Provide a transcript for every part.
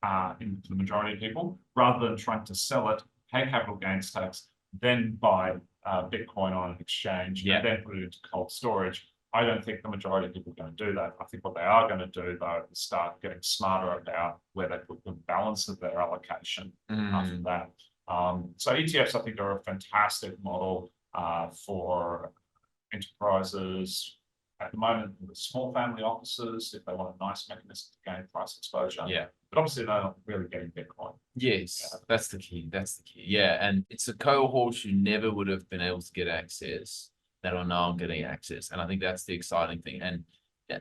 and for the majority of people, rather than trying to sell it, pay capital gains tax, then buy Bitcoin on an exchange, and then put it into cold storage. I don't think the majority of people are going to do that. I think what they are going to do, though, is start getting smarter about where they put the balance of their allocation after that. So ETFs, I think, are a fantastic model for enterprises. At the moment, the small family offices, if they want a nice mechanism to gain price exposure. But obviously, they're not really getting Bitcoin. Yes, that's the key. That's the key. Yeah, and it's a cohort who never would have been able to get access that are now getting access, and I think that's the exciting thing.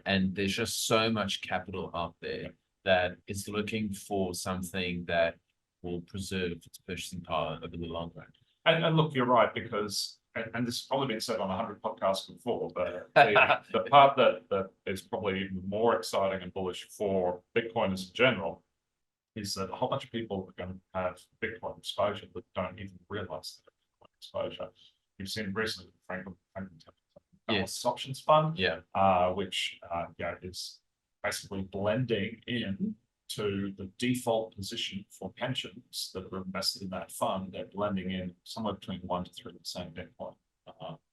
And there's just so much capital out there that is looking for something that will preserve its purchasing power over the long run. And look, you're right, because and this has probably been said on 100 podcasts before, but the part that is probably even more exciting and bullish for Bitcoiners in general is that a whole bunch of people are going to have Bitcoin exposure that don't even realize that Bitcoin exposure. You've seen recently Franklin options fund, which is basically blending in to the default position for pensions that are invested in that fund. They're blending in somewhere between 1 to 3% Bitcoin.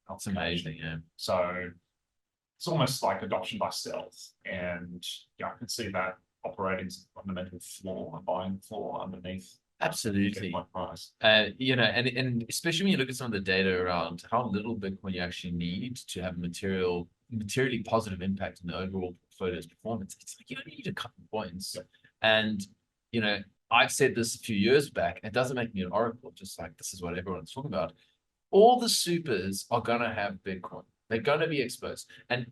That's amazing, yeah. So it's almost like adoption by stealth, and I can see that operating as a fundamental flaw, a buying flaw underneath. Absolutely. Price. You know, and especially when you look at some of the data around how little Bitcoin you actually need to have materially positive impact on the overall portfolio's performance. It's like you only need a couple of points. And, you know, I've said this a few years back, it doesn't make me an oracle, just like this is what everyone's talking about. All the supers are going to have Bitcoin. They're going to be exposed. And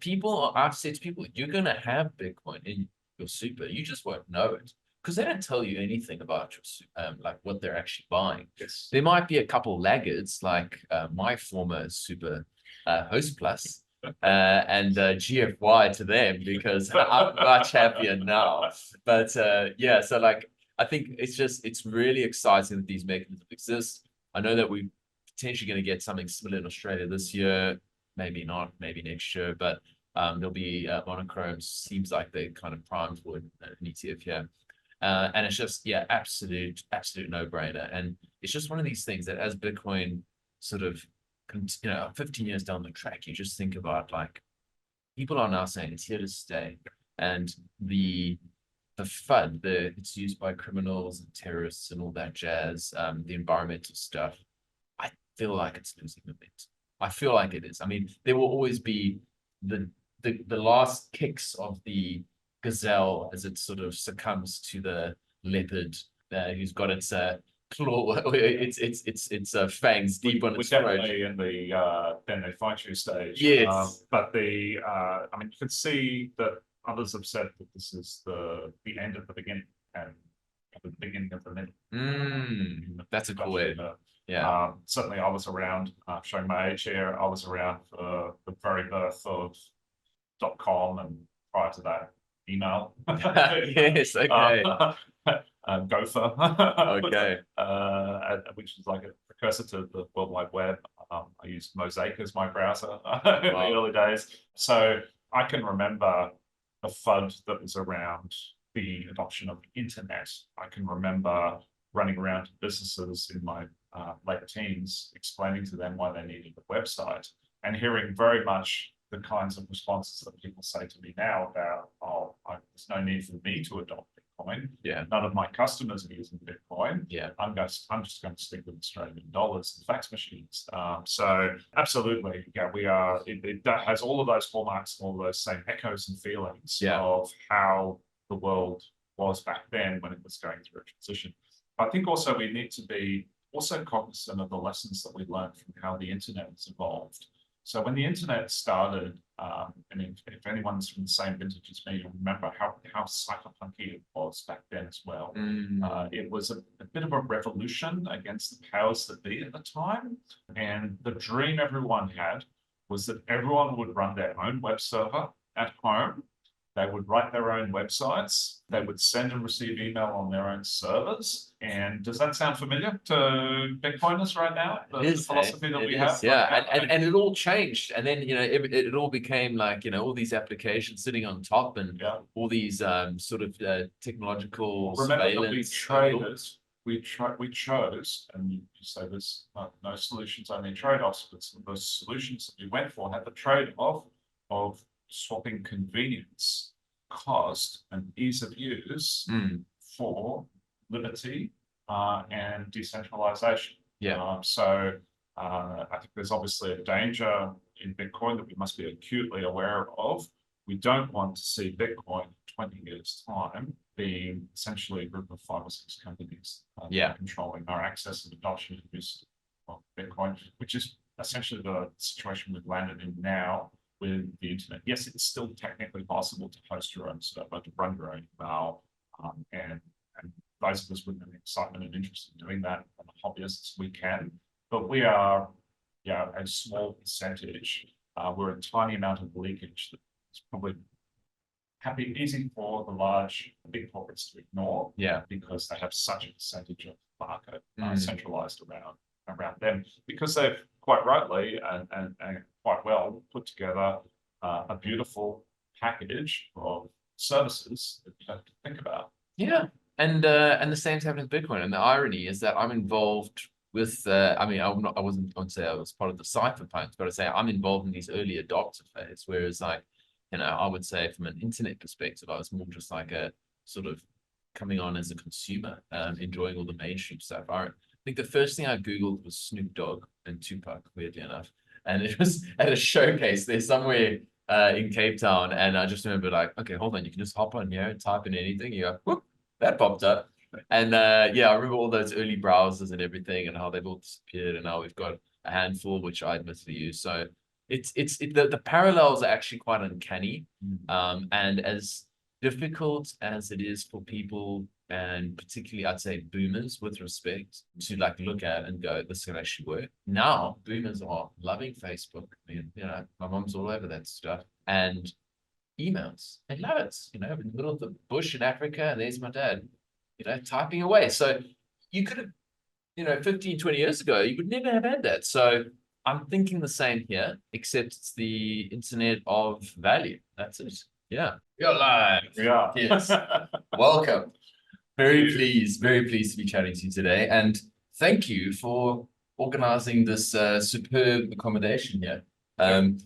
I've said to people, you're going to have Bitcoin in your super. You just won't know it, because they don't tell you anything about your like what they're actually buying. Yes. There might be a couple laggards, like my former super Host Plus and GFY to them, because I'm much happier now. But yeah, so like I think it's really exciting that these mechanisms exist. I know that we're potentially going to get something similar in Australia this year, maybe not, maybe next year, but there'll be monochromes. Seems like they're kind of primed for an ETF here. And it's just, absolute no-brainer. And it's just one of these things that as Bitcoin sort of, 15 years down the track, you just think about, like, people are now saying it's here to stay. And the FUD, it's used by criminals and terrorists and all that jazz, the environmental stuff, I feel like it's losing momentum. I feel like it is. I mean, there will always be the last kicks of the gazelle as it sort of succumbs to the leopard who's got its claw, its fangs deep on its throat. We're definitely in the then they fight you stage. Yes. But I mean, you can see that others have said that this is the end of the beginning and the beginning of the middle. That's a cool way. Certainly I was around, showing my age here, I was around for the very birth of .com, and prior to that, email. Yes, okay. Gopher. Okay. Which is like a precursor to the World Wide Web. I used Mosaic as my browser in the early days. So I can remember the FUD that was around the adoption of the internet. I can remember running around to businesses in my late teens, explaining to them why they needed a website, and hearing very much the kinds of responses that people say to me now about, there's no need for me to adopt Bitcoin. Yeah. None of my customers are using Bitcoin. Yeah. I'm just going to stick with Australian dollars and fax machines. So absolutely, we are. It has all of those hallmarks, all of those same echoes and feelings of how the world was back then when it was going through a transition. I think also we need to be also cognizant of the lessons that we learned from how the internet has evolved. So when the internet started, and if anyone's from the same vintage as me, you'll remember how cypherpunky it was back then as well. It was a bit of a revolution against the powers that be at the time. And the dream everyone had was that everyone would run their own web server at home, They would write their own websites. They would send and receive email on their own servers. And does that sound familiar to Bitcoiners right now? The philosophy that we have. Yeah, and it all changed, and then it all became like all these applications sitting on top, and all these sort of technological surveillance. We chose, and you say there's no solutions, only trade-offs, but some of those solutions that we went for had the trade-off of swapping convenience, cost, and ease of use for liberty and decentralization. So I think there's obviously a danger in Bitcoin that we must be acutely aware of. We don't want to see Bitcoin in 20 years' time being essentially a group of 5 or 6 companies controlling our access and adoption and use of Bitcoin, which is essentially the situation we've landed in now with the internet. Yes, it's still technically possible to host your own server, to run your own email, and those of us with an excitement and interest in doing that, and the hobbyists, we can. But we are, a small percentage. We're a tiny amount of leakage that is probably easy for the big corporates to ignore, because they have such a percentage of the market centralized around them, because they've quite rightly and quite well put together a beautiful package of services that you have to think about. And the same's happening with Bitcoin, and the irony is that I'm involved with I wouldn't say I was part of the cypherpunks, but I'd say I'm involved in these early adopter phase, whereas like I would say from an internet perspective, I was more just like a sort of coming on as a consumer, enjoying all the mainstream stuff. I think the first thing I Googled was Snoop Dogg and Tupac, weirdly enough. And it was at a showcase there somewhere in Cape Town. And I just remember like, okay, hold on, you can just hop on here and type in anything. You go, whoop, that popped up. And I remember all those early browsers and everything and how they've all disappeared. And now we've got a handful, which I admittedly use. So the parallels are actually quite uncanny. And as difficult as it is for people, and particularly I'd say boomers with respect, to like look at and go, this can actually work. Now boomers are loving Facebook. I mean, my mom's all over that stuff, and emails. They love it. In the middle of the bush in Africa, and there's my dad, typing away. So you could have, 15, 20 years ago, you would never have had that. So I'm thinking the same here, except it's the internet of value. That's it. Yeah. You're live. Yeah. Yes. Welcome. Very pleased to be chatting to you today. And thank you for organizing this superb accommodation here.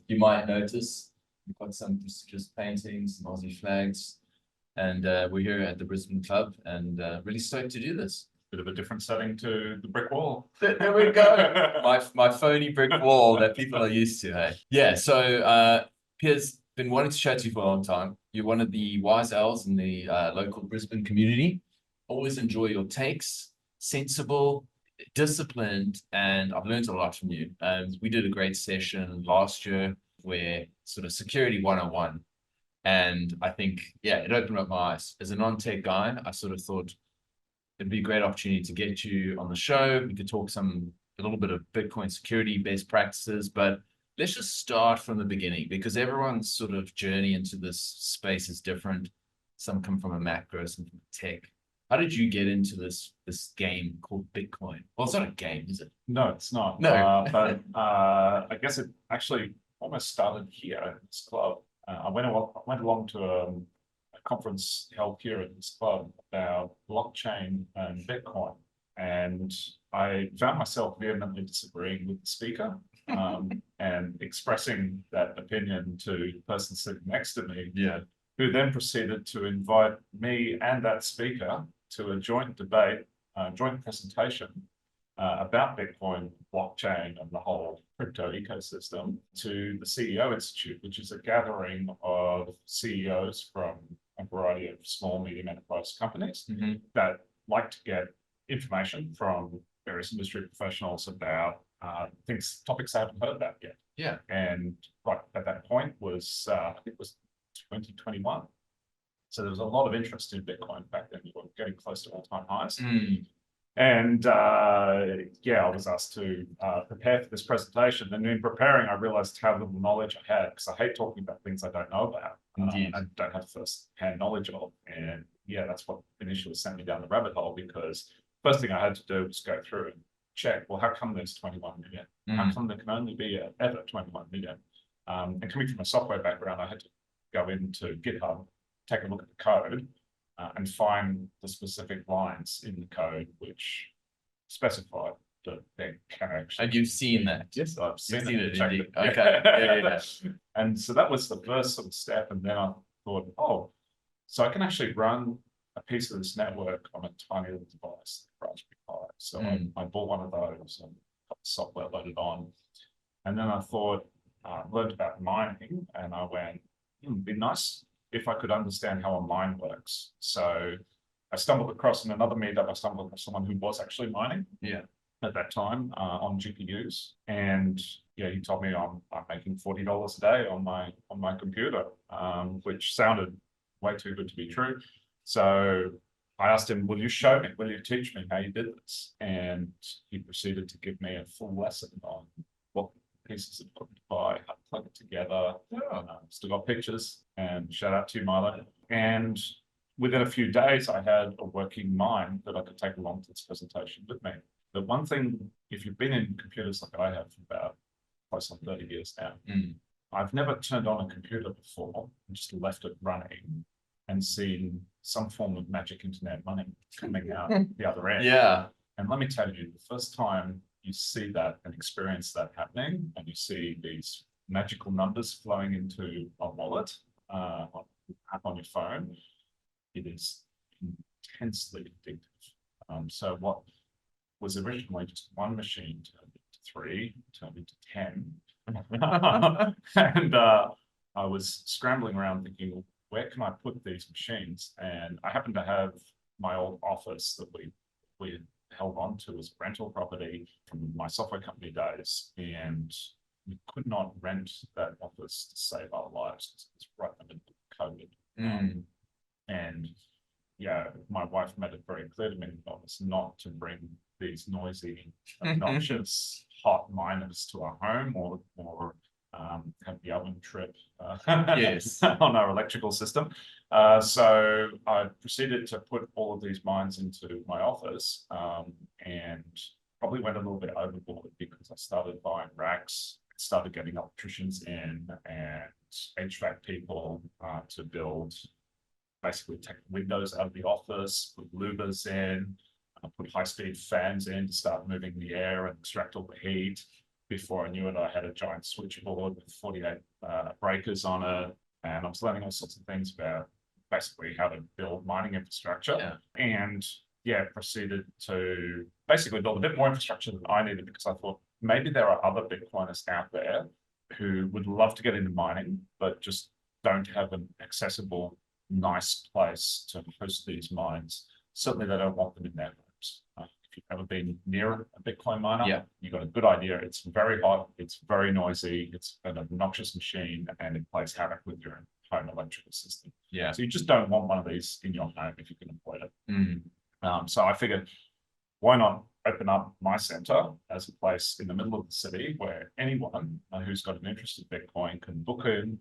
You might notice we've got some prestigious paintings, some Aussie flags, and we're here at the Brisbane Club, and really stoked to do this. Bit of a different setting to the brick wall. There we go. my phony brick wall that people are used to. Hey. Yeah. So Piers, been wanting to chat to you for a long time. You're one of the wise owls in the local Brisbane community. Always enjoy your takes, sensible, disciplined, and I've learned a lot from you. We did a great session last year where sort of security 101. And I think, it opened up my eyes. As a non-tech guy, I sort of thought it'd be a great opportunity to get you on the show. We could talk a little bit of Bitcoin security best practices, but let's just start from the beginning, because everyone's sort of journey into this space is different. Some come from a macro, some from tech. How did you get into this game called Bitcoin? Well, it's not a game, is it? No, it's not. No. But I guess it actually almost started here at this club. I went along to a conference held here at this club about blockchain and Bitcoin, and I found myself vehemently disagreeing with the speaker and expressing that opinion to the person sitting next to me, who then proceeded to invite me and that speaker to a joint debate, joint presentation about Bitcoin, blockchain, and the whole crypto ecosystem to the CEO Institute, which is a gathering of CEOs from a variety of small, medium enterprise companies that like to get information from various industry professionals about topics they haven't heard about yet. Yeah. And right at that point was, I think it was 2021. So there was a lot of interest in Bitcoin back then. We were getting close to all-time highs. And yeah, I was asked to prepare for this presentation. And in preparing, I realized how little knowledge I had, because I hate talking about things I don't know about and don't have first-hand knowledge of. And yeah, that's what initially sent me down the rabbit hole, because first thing I had to do was go through and check, well, how come there's 21 million? How come there can only be ever 21 million? And coming from a software background, I had to go into GitHub, take a look at the code, and find the specific lines in the code which specify that there can actually. And you've seen that? Yes, I've seen it. it. Okay. Yeah. And so that was the first sort of step. And then I thought, oh, so I can actually run a piece of this network on a tiny little device, Raspberry Pi. So I bought one of those and got the software loaded on. And then I thought, learned about mining, and I went, it'd be nice if I could understand how a mine works. So I stumbled across in another meetup, I stumbled across someone who was actually mining at that time on GPUs. And yeah, he told me I'm making $40 a day on my computer, which sounded way too good to be true. So I asked him, will you show me, will you teach me how you did this? And he proceeded to give me a full lesson on what pieces of equipment to buy, how to plug it together. Still got pictures, and shout out to you, Milo. And within a few days, I had a working mine that I could take along to this presentation with me. The one thing, if you've been in computers like I have for about close on 30 years now, I've never turned on a computer before and just left it running and seen some form of magic internet money coming out the other end. Yeah. And let me tell you, the first time you see that and experience that happening, and you see these magical numbers flowing into a wallet, app on your phone, it is intensely addictive. So what was originally just one machine turned into 3, turned into 10. And I was scrambling around thinking, well, where can I put these machines? And I happened to have my old office that we had held on to as rental property from my software company days, and we could not rent that office to save our lives. It's right in the middle of COVID. And yeah, my wife made it very clear to me that I was not to bring these noisy, obnoxious, hot miners to our home, or have the oven trip on our electrical system. So I proceeded to put all of these mines into my office, and probably went a little bit overboard, because I started buying racks, started getting electricians in and HVAC people to build, basically take windows out of the office, put louvers in, put high-speed fans in to start moving the air and extract all the heat. Before I knew it, I had a giant switchboard with 48 breakers on it, and I was learning all sorts of things about basically how to build mining infrastructure. And yeah, proceeded to basically build a bit more infrastructure than I needed, because I thought maybe there are other Bitcoiners out there who would love to get into mining, but just don't have an accessible, nice place to host these mines. Certainly they don't want them in their homes. If you've ever been near a Bitcoin miner, you've got a good idea. It's very hot, it's very noisy, it's an obnoxious machine, and it plays havoc with your home electrical system. So you just don't want one of these in your home if you can avoid it. So I figured, why not open up my center as a place in the middle of the city where anyone who's got an interest in Bitcoin can book in,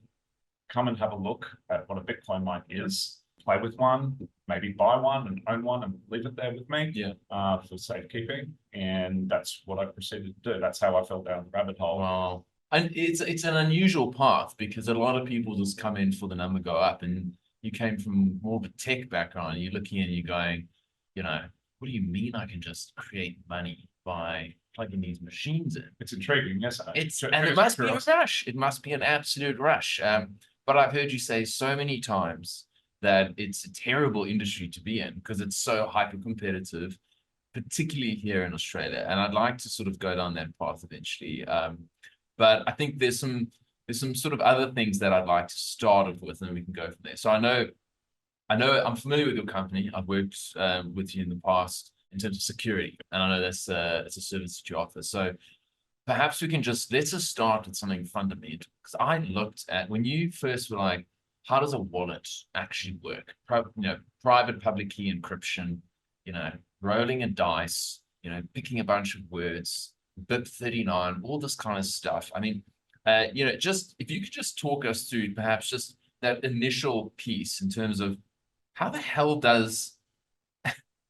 come and have a look at what a Bitcoin mine is, play with one, maybe buy one and own one and leave it there with me for safekeeping. And that's what I proceeded to do. That's how I fell down the rabbit hole. Wow. And it's an unusual path, because a lot of people just come in for the number go up, and you came from more of a tech background. You're looking and you're going, what do you mean I can just create money by plugging these machines in? It's intriguing, yes. And it must be a rush. It must be an absolute rush. But I've heard you say so many times that it's a terrible industry to be in, because it's so hyper competitive, particularly here in Australia. And I'd like to sort of go down that path eventually. But I think there's some sort of other things that I'd like to start off with, and we can go from there. So I know I'm familiar with your company. I've worked with you in the past in terms of security, and I know that's it's a service that you offer. So perhaps we can let's just start with something fundamental, because I looked at, when you first were like, how does a wallet actually work? Private public key encryption, rolling a dice, picking a bunch of words, BIP 39, all this kind of stuff. I mean, just if you could just talk us through perhaps just that initial piece in terms of how the hell does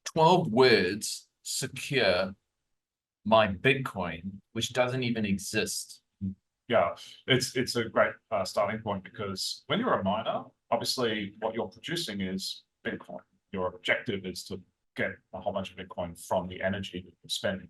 12 words secure my Bitcoin, which doesn't even exist? Yeah, it's a great starting point, because when you're a miner, obviously what you're producing is Bitcoin. Your objective is to get a whole bunch of Bitcoin from the energy that you're spending,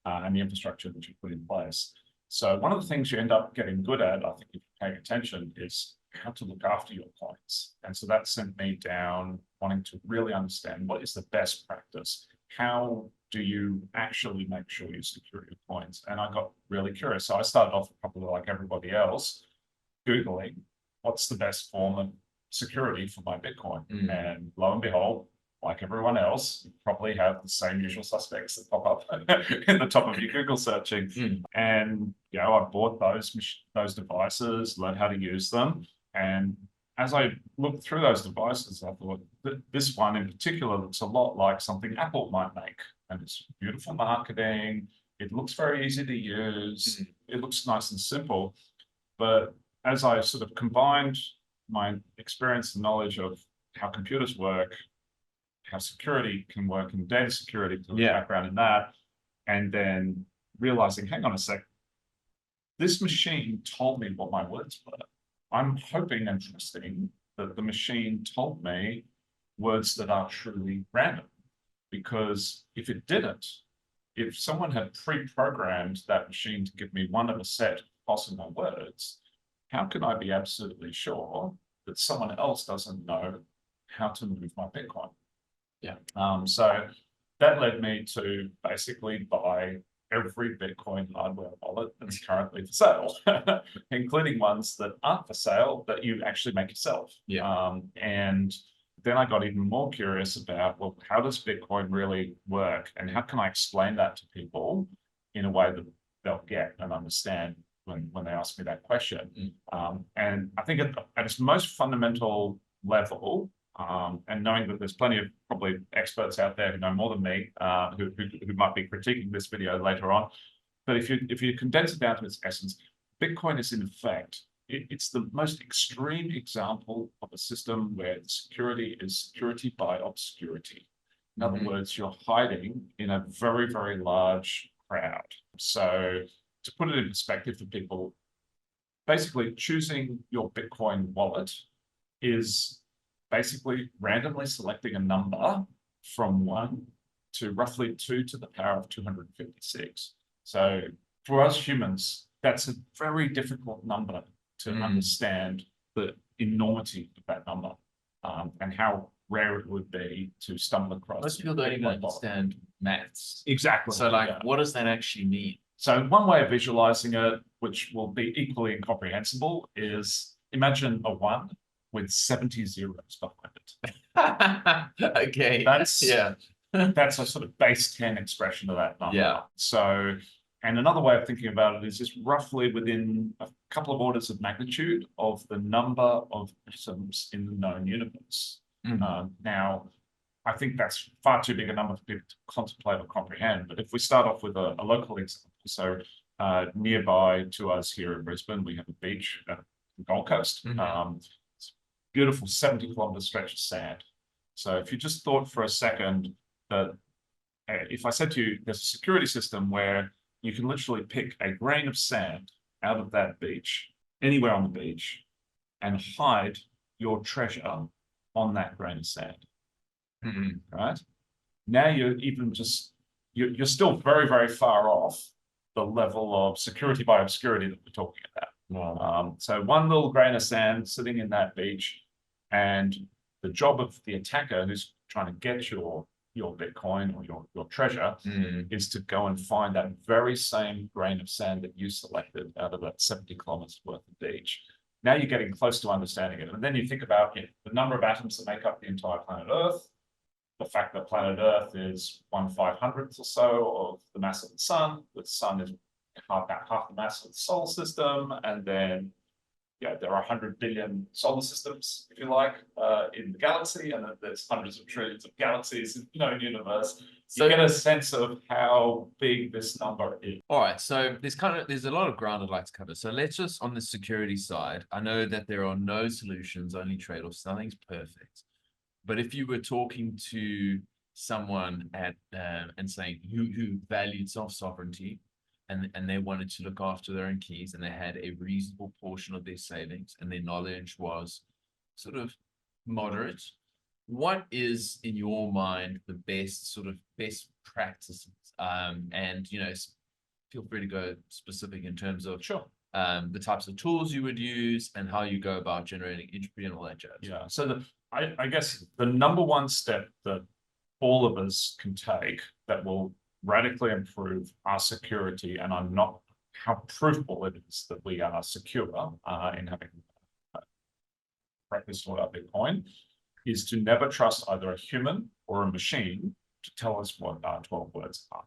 and the infrastructure that you put in place. So one of the things you end up getting good at, I think, if you're paying attention, is how to look after your coins. And so that sent me down wanting to really understand what is the best practice. How do you actually make sure you secure your coins? And I got really curious. So I started off probably like everybody else, Googling what's the best form of security for my Bitcoin. And lo and behold, like everyone else, you probably have the same usual suspects that pop up in the top of your Google searching. And I bought those devices, learned how to use them. And as I looked through those devices, I thought that this one in particular looks a lot like something Apple might make. And it's beautiful marketing. It looks very easy to use. It looks nice and simple. But as I sort of combined my experience and knowledge of how computers work, how security can work, and data security, to the background in that, and then realizing, hang on a sec, this machine told me what my words were. I'm hoping and trusting that the machine told me words that are truly random. Because if it didn't, if someone had pre-programmed that machine to give me one of a set of possible words, how can I be absolutely sure that someone else doesn't know how to move my Bitcoin? So that led me to basically buy every Bitcoin hardware wallet that's currently for sale, including ones that aren't for sale that you actually make yourself. And then I got even more curious about, well, how does Bitcoin really work? And how can I explain that to people in a way that they'll get and understand when they ask me that question? And I think at its most fundamental level, and knowing that there's plenty of probably experts out there who know more than me, who might be critiquing this video later on, but if you condense it down to its essence, Bitcoin is in effect, it's the most extreme example of a system where security is security by obscurity. In other words, you're hiding in a very, very large crowd. So to put it in perspective for people, basically choosing your Bitcoin wallet is basically randomly selecting a number from 1 to roughly 2 to the power of 256. So for us humans, that's a very difficult number to understand the enormity of that number, and how rare it would be to stumble across. Most people don't even understand maths. Exactly. So what does that actually mean? So one way of visualizing it, which will be equally incomprehensible, is imagine a 1 with 70 zeros behind it. Okay. That's a sort of base 10 expression of that number. So, and another way of thinking about it is just roughly within a couple of orders of magnitude of the number of atoms in the known universe. Now, I think that's far too big a number for people to contemplate or comprehend. But if we start off with a local example, so nearby to us here in Brisbane, we have a beach at the Gold Coast. It's a beautiful 70-kilometre stretch of sand. So if you just thought for a second that if I said to you, there's a security system where you can literally pick a grain of sand out of that beach, anywhere on the beach, and hide your treasure on that grain of sand. Right? Now you're even just, you're still very, very far off the level of security by obscurity that we're talking about. So one little grain of sand sitting in that beach, and the job of the attacker who's trying to get your Bitcoin or your treasure is to go and find that very same grain of sand that you selected out of that 70 kilometers worth of beach. Now you're getting close to understanding it. And then you think about the number of atoms that make up the entire planet Earth, the fact that planet Earth is 1/500th or so of the mass of the sun. The sun is about half the mass of the solar system. And then there are 100 billion solar systems, if you like, in the galaxy, and there's hundreds of trillions of galaxies in the universe. So you get a sense of how big this number is. All right, so there's a lot of ground I'd like to cover. So let's just, on the security side, I know that there are no solutions, only trade-offs. Nothing's perfect. But if you were talking to someone and saying who valued self-sovereignty, and they wanted to look after their own keys, and they had a reasonable portion of their savings, and their knowledge was sort of moderate, what is, in your mind, the best practices? And feel free to go specific in terms of the types of tools you would use and how you go about generating entropy and all that jazz. Yeah. So I guess the number one step that all of us can take that will radically improve our security, and I'm not how provable it is that we are secure in having practiced our Bitcoin, is to never trust either a human or a machine to tell us what our 12 words are.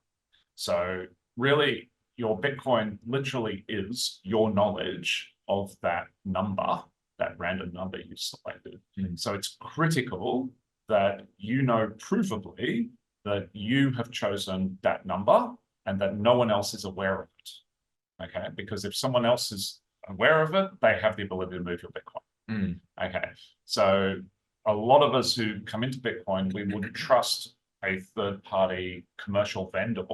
So really, your Bitcoin literally is your knowledge of that number, that random number you selected. So it's critical that you know provably that you have chosen that number and that no one else is aware of it. Okay, because if someone else is aware of it, they have the ability to move your Bitcoin. Okay, so a lot of us who come into Bitcoin, we would trust a third-party commercial vendor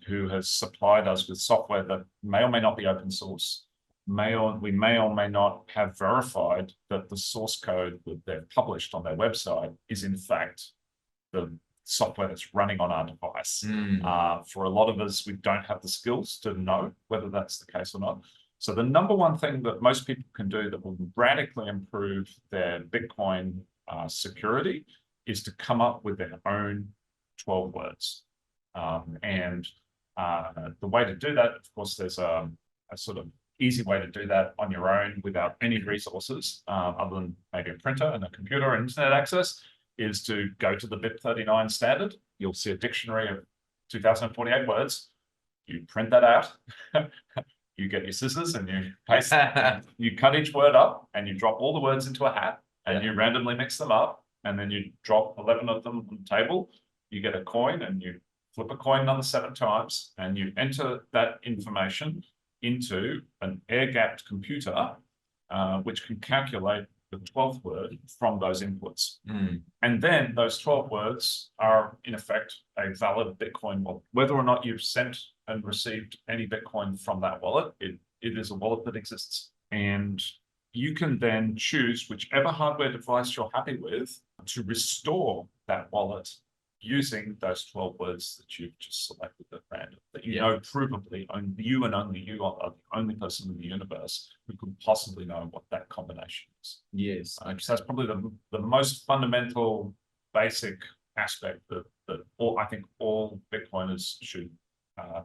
who has supplied us with software that may or may not be open source. We may or may not have verified that the source code that they've published on their website is in fact the software that's running on our device. For a lot of us, we don't have the skills to know whether that's the case or not. So the number one thing that most people can do that will radically improve their Bitcoin security is to come up with their own 12 words. And the way to do that, of course, there's a sort of easy way to do that on your own without any resources other than maybe a printer and a computer and internet access, is to go to the BIP39 standard. You'll see a dictionary of 2048 words. You print that out. You get your scissors and you paste, you cut each word up and you drop all the words into a hat and you randomly mix them up, and then you drop 11 of them on the table. You get a coin and you flip a coin another 7 times and you enter that information into an air-gapped computer, which can calculate the 12th word from those inputs. And then those 12 words are, in effect, a valid Bitcoin wallet. Whether or not you've sent and received any Bitcoin from that wallet, it is a wallet that exists. And you can then choose whichever hardware device you're happy with to restore that wallet using those 12 words that you've just selected at random, that you know provably only you and only you are the only person in the universe who could possibly know what that combination is. Yes. So that's probably the most fundamental, basic aspect that I think all Bitcoiners should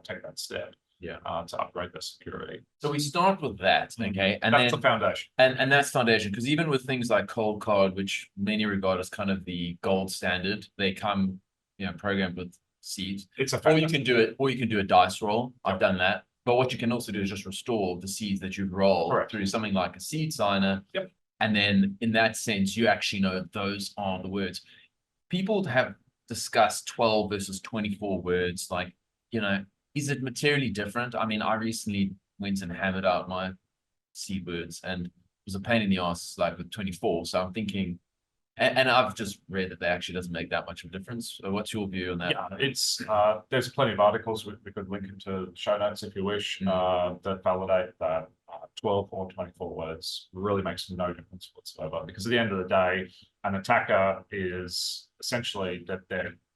take that step to upgrade their security. So we start with that, okay? And that's the foundation. And that's foundation, because even with things like cold card, which many regard as kind of the gold standard, they come programmed with seeds. Or you can do a dice roll. I've done that. But what you can also do is just restore the seeds that you've rolled through something like a seed signer. And then in that sense, you actually know those are the words. People have discussed 12 versus 24 words. Like, is it materially different? I mean, I recently went and hammered out my seed words, and it was a pain in the ass, like with 24. So I'm thinking, and I've just read that they actually doesn't make that much of a difference. So what's your view on that? Yeah, it's there's plenty of articles we could link into show notes if you wish that validate that 12 or 24 words really makes no difference whatsoever. Because at the end of the day, an attacker is essentially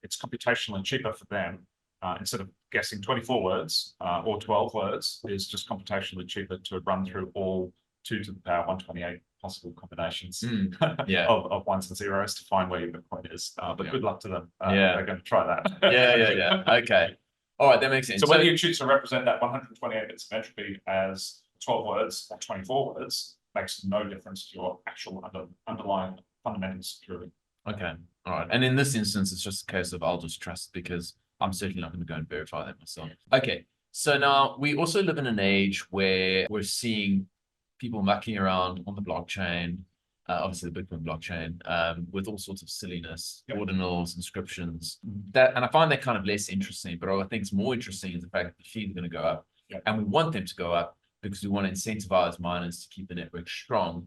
it's computationally cheaper for them. Instead of guessing 24 words or 12 words, is just computationally cheaper to run through all 2 to the power 128 possible combinations of ones and zeros to find where your Bitcoin is. But good luck to them. They're going to try that. Okay. All right, that makes sense. So whether you choose to represent that 128 bits of entropy as 12 words or 24 words makes no difference to your actual underlying fundamental security. Okay. All right. And in this instance, it's just a case of I'll just trust, because I'm certainly not going to go and verify that myself. Okay. So now we also live in an age where we're seeing people mucking around on the blockchain, obviously the Bitcoin blockchain, with all sorts of silliness, ordinals, inscriptions. And I find that kind of less interesting, but what I think is more interesting is the fact that the fees are going to go up. And we want them to go up because we want to incentivize miners to keep the network strong.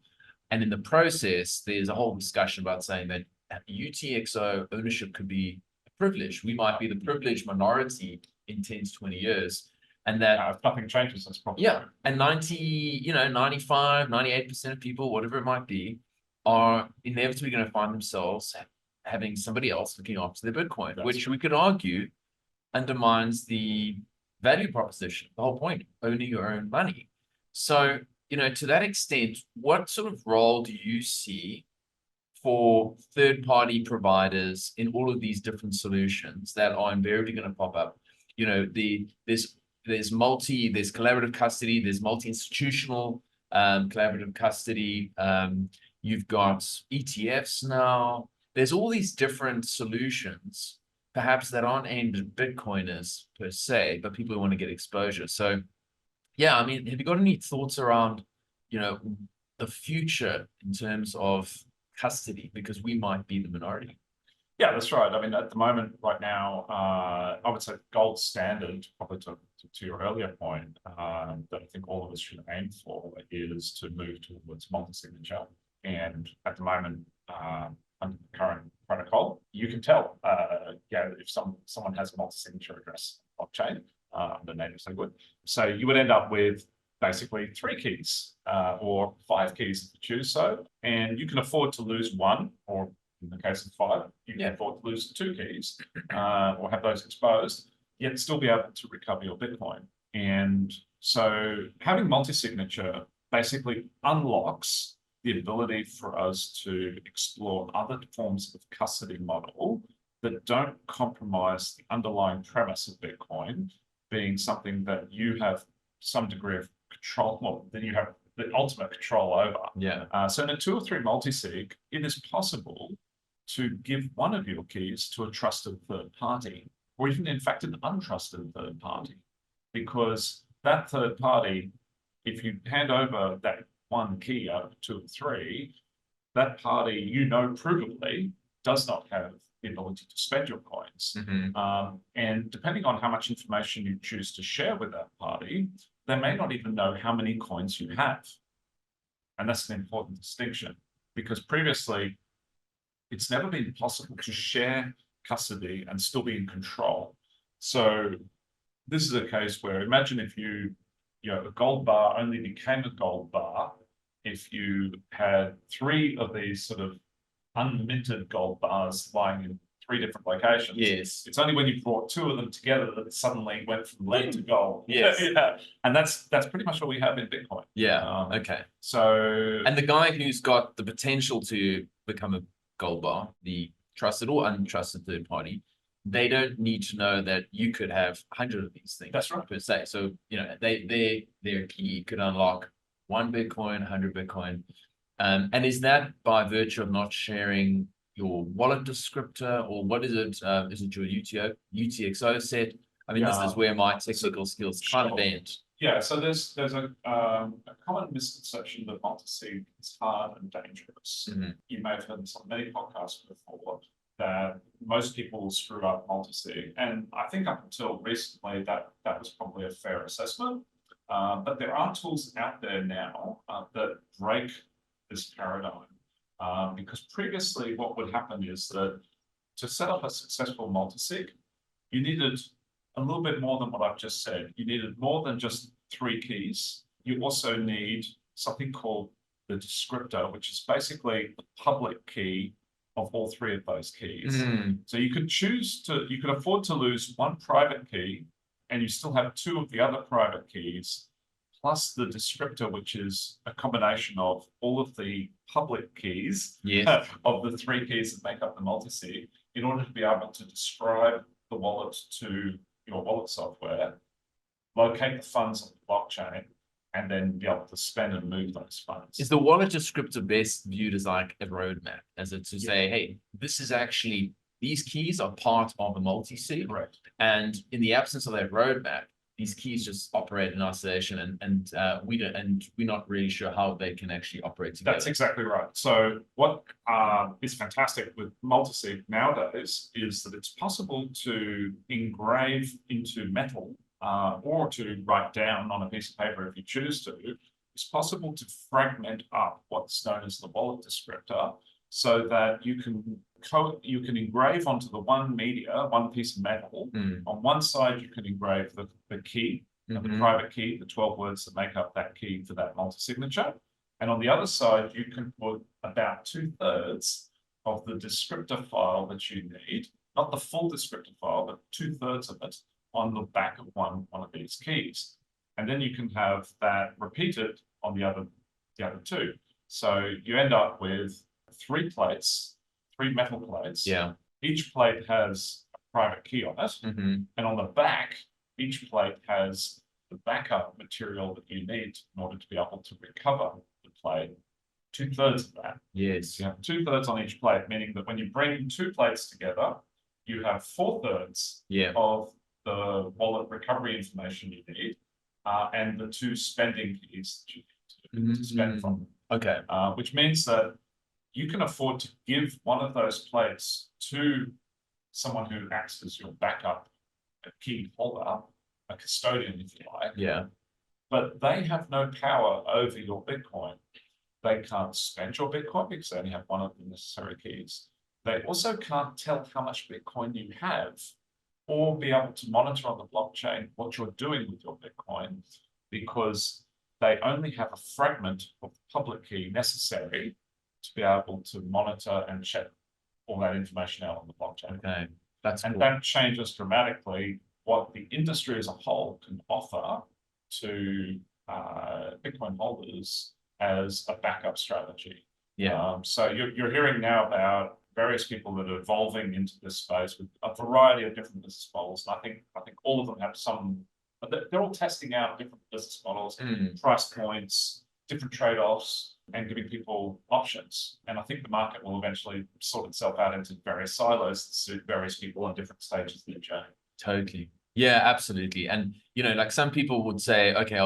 And in the process, there's a whole discussion about saying that UTXO ownership could be a privilege. We might be the privileged minority in 10 to 20 years. And that if nothing changes, that's probably and 95, 98% of people, whatever it might be, are inevitably going to find themselves having somebody else looking after their Bitcoin, which we could argue undermines the value proposition, the whole point, owning your own money. So, to that extent, what sort of role do you see for third-party providers in all of these different solutions that are invariably going to pop up? There's collaborative custody, there's multi-institutional collaborative custody. You've got ETFs now. There's all these different solutions, perhaps that aren't aimed at Bitcoiners per se, but people who want to get exposure. So, yeah, I mean, have you got any thoughts around, the future in terms of custody? Because we might be the minority. Yeah, that's right. I mean, at the moment, right now, I would say gold standard, probably to your earlier point, that I think all of us should aim for is to move towards multi-signature. And at the moment, under the current protocol, you can tell, if someone has a multi-signature address blockchain, under native SegWit. So you would end up with basically 3 keys or 5 keys if you choose so, and you can afford to lose one, or in the case of 5, you can afford to lose 2 keys or have those exposed, yet still be able to recover your Bitcoin. And so having multi-signature basically unlocks the ability for us to explore other forms of custody model that don't compromise the underlying premise of Bitcoin being something that you have some degree of control, well, that you have the ultimate control over. So in a 2 or 3 multi-sig, it is possible to give one of your keys to a trusted third party, or even in fact an untrusted third party, because that third party, if you hand over that one key out of 2 or 3, that party, provably does not have the ability to spend your coins. And depending on how much information you choose to share with that party, they may not even know how many coins you have. And that's an important distinction, because previously, it's never been possible to share custody and still be in control. So this is a case where, imagine if a gold bar only became a gold bar if you had 3 of these sort of unminted gold bars lying in 3 different locations. It's only when you brought 2 of them together that it suddenly went from lead to gold. And that's pretty much what we have in Bitcoin. Okay. So, and the guy who's got the potential to become a gold bar, the trusted or untrusted third party, they don't need to know that you could have 100 of these things. That's right. Per se. So, their key could unlock 1 Bitcoin, 100 Bitcoin. And is that by virtue of not sharing your wallet descriptor, or what is it? Is it your UTXO set? I mean, this is where my technical skills kind of end. Yeah, so there's a common misconception that multi-sig is hard and dangerous. You may have heard this on many podcasts before, that most people screw up multi-sig. And I think up until recently, that was probably a fair assessment. But there are tools out there now that break this paradigm. Because previously what would happen is that to set up a successful multi-sig, you needed a little bit more than what I've just said. You needed more than just 3 keys. You also need something called the descriptor, which is basically the public key of all 3 of those keys. So you could afford to lose 1 private key, and you still have 2 of the other private keys, plus the descriptor, which is a combination of all of the public keys of the 3 keys that make up the multi-sig, in order to be able to describe the wallet to your wallet software, locate the funds on the blockchain, and then be able to spend and move those funds. Is the wallet descriptor best viewed as like a roadmap, as it to say, hey, this is actually, these keys are part of a multi-sig, Correct. and in the absence of that roadmap, these keys just operate in isolation, and we're not really sure how they can actually operate together. That's exactly right. So what is fantastic with multi-sig nowadays is that it's possible to engrave into metal or to write down on a piece of paper if you choose to. It's possible to fragment up what's known as the wallet descriptor, so that you can engrave onto the one media, one piece of metal. On one side, you can engrave the key, the private key, the 12 words that make up that key for that multi-signature. And on the other side, you can put about 2/3 of the descriptor file that you need, not the full descriptor file, but 2/3 of it on the back of one of these keys. And then you can have that repeated on the other two. So you end up with 3 plates, 3 metal plates. Yeah. Each plate has a private key on it. And on the back, each plate has the backup material that you need in order to be able to recover the plate. 2/3 of that. Yes. You have 2/3 on each plate, meaning that when you bring 2 plates together, you have 4/3 of the wallet recovery information you need, and the 2 spending keys that you need to spend from. Okay. Which means that you can afford to give one of those plates to someone who acts as your backup, a key holder, a custodian, if you like. Yeah. But they have no power over your Bitcoin. They can't spend your Bitcoin because they only have one of the necessary keys. They also can't tell how much Bitcoin you have, or be able to monitor on the blockchain what you're doing with your Bitcoin, because they only have a fragment of the public key necessary to be able to monitor and check all that information out on the blockchain. Okay, that's and cool. That changes dramatically what the industry as a whole can offer to Bitcoin holders as a backup strategy. Yeah. So you're hearing now about various people that are evolving into this space with a variety of different business models. And I think all of them have some. They're all testing out different business models, price points, different trade-offs, and giving people options. And I think the market will eventually sort itself out into various silos that suit various people on different stages of their journey. Totally. Yeah, absolutely. And like some people would say, okay, I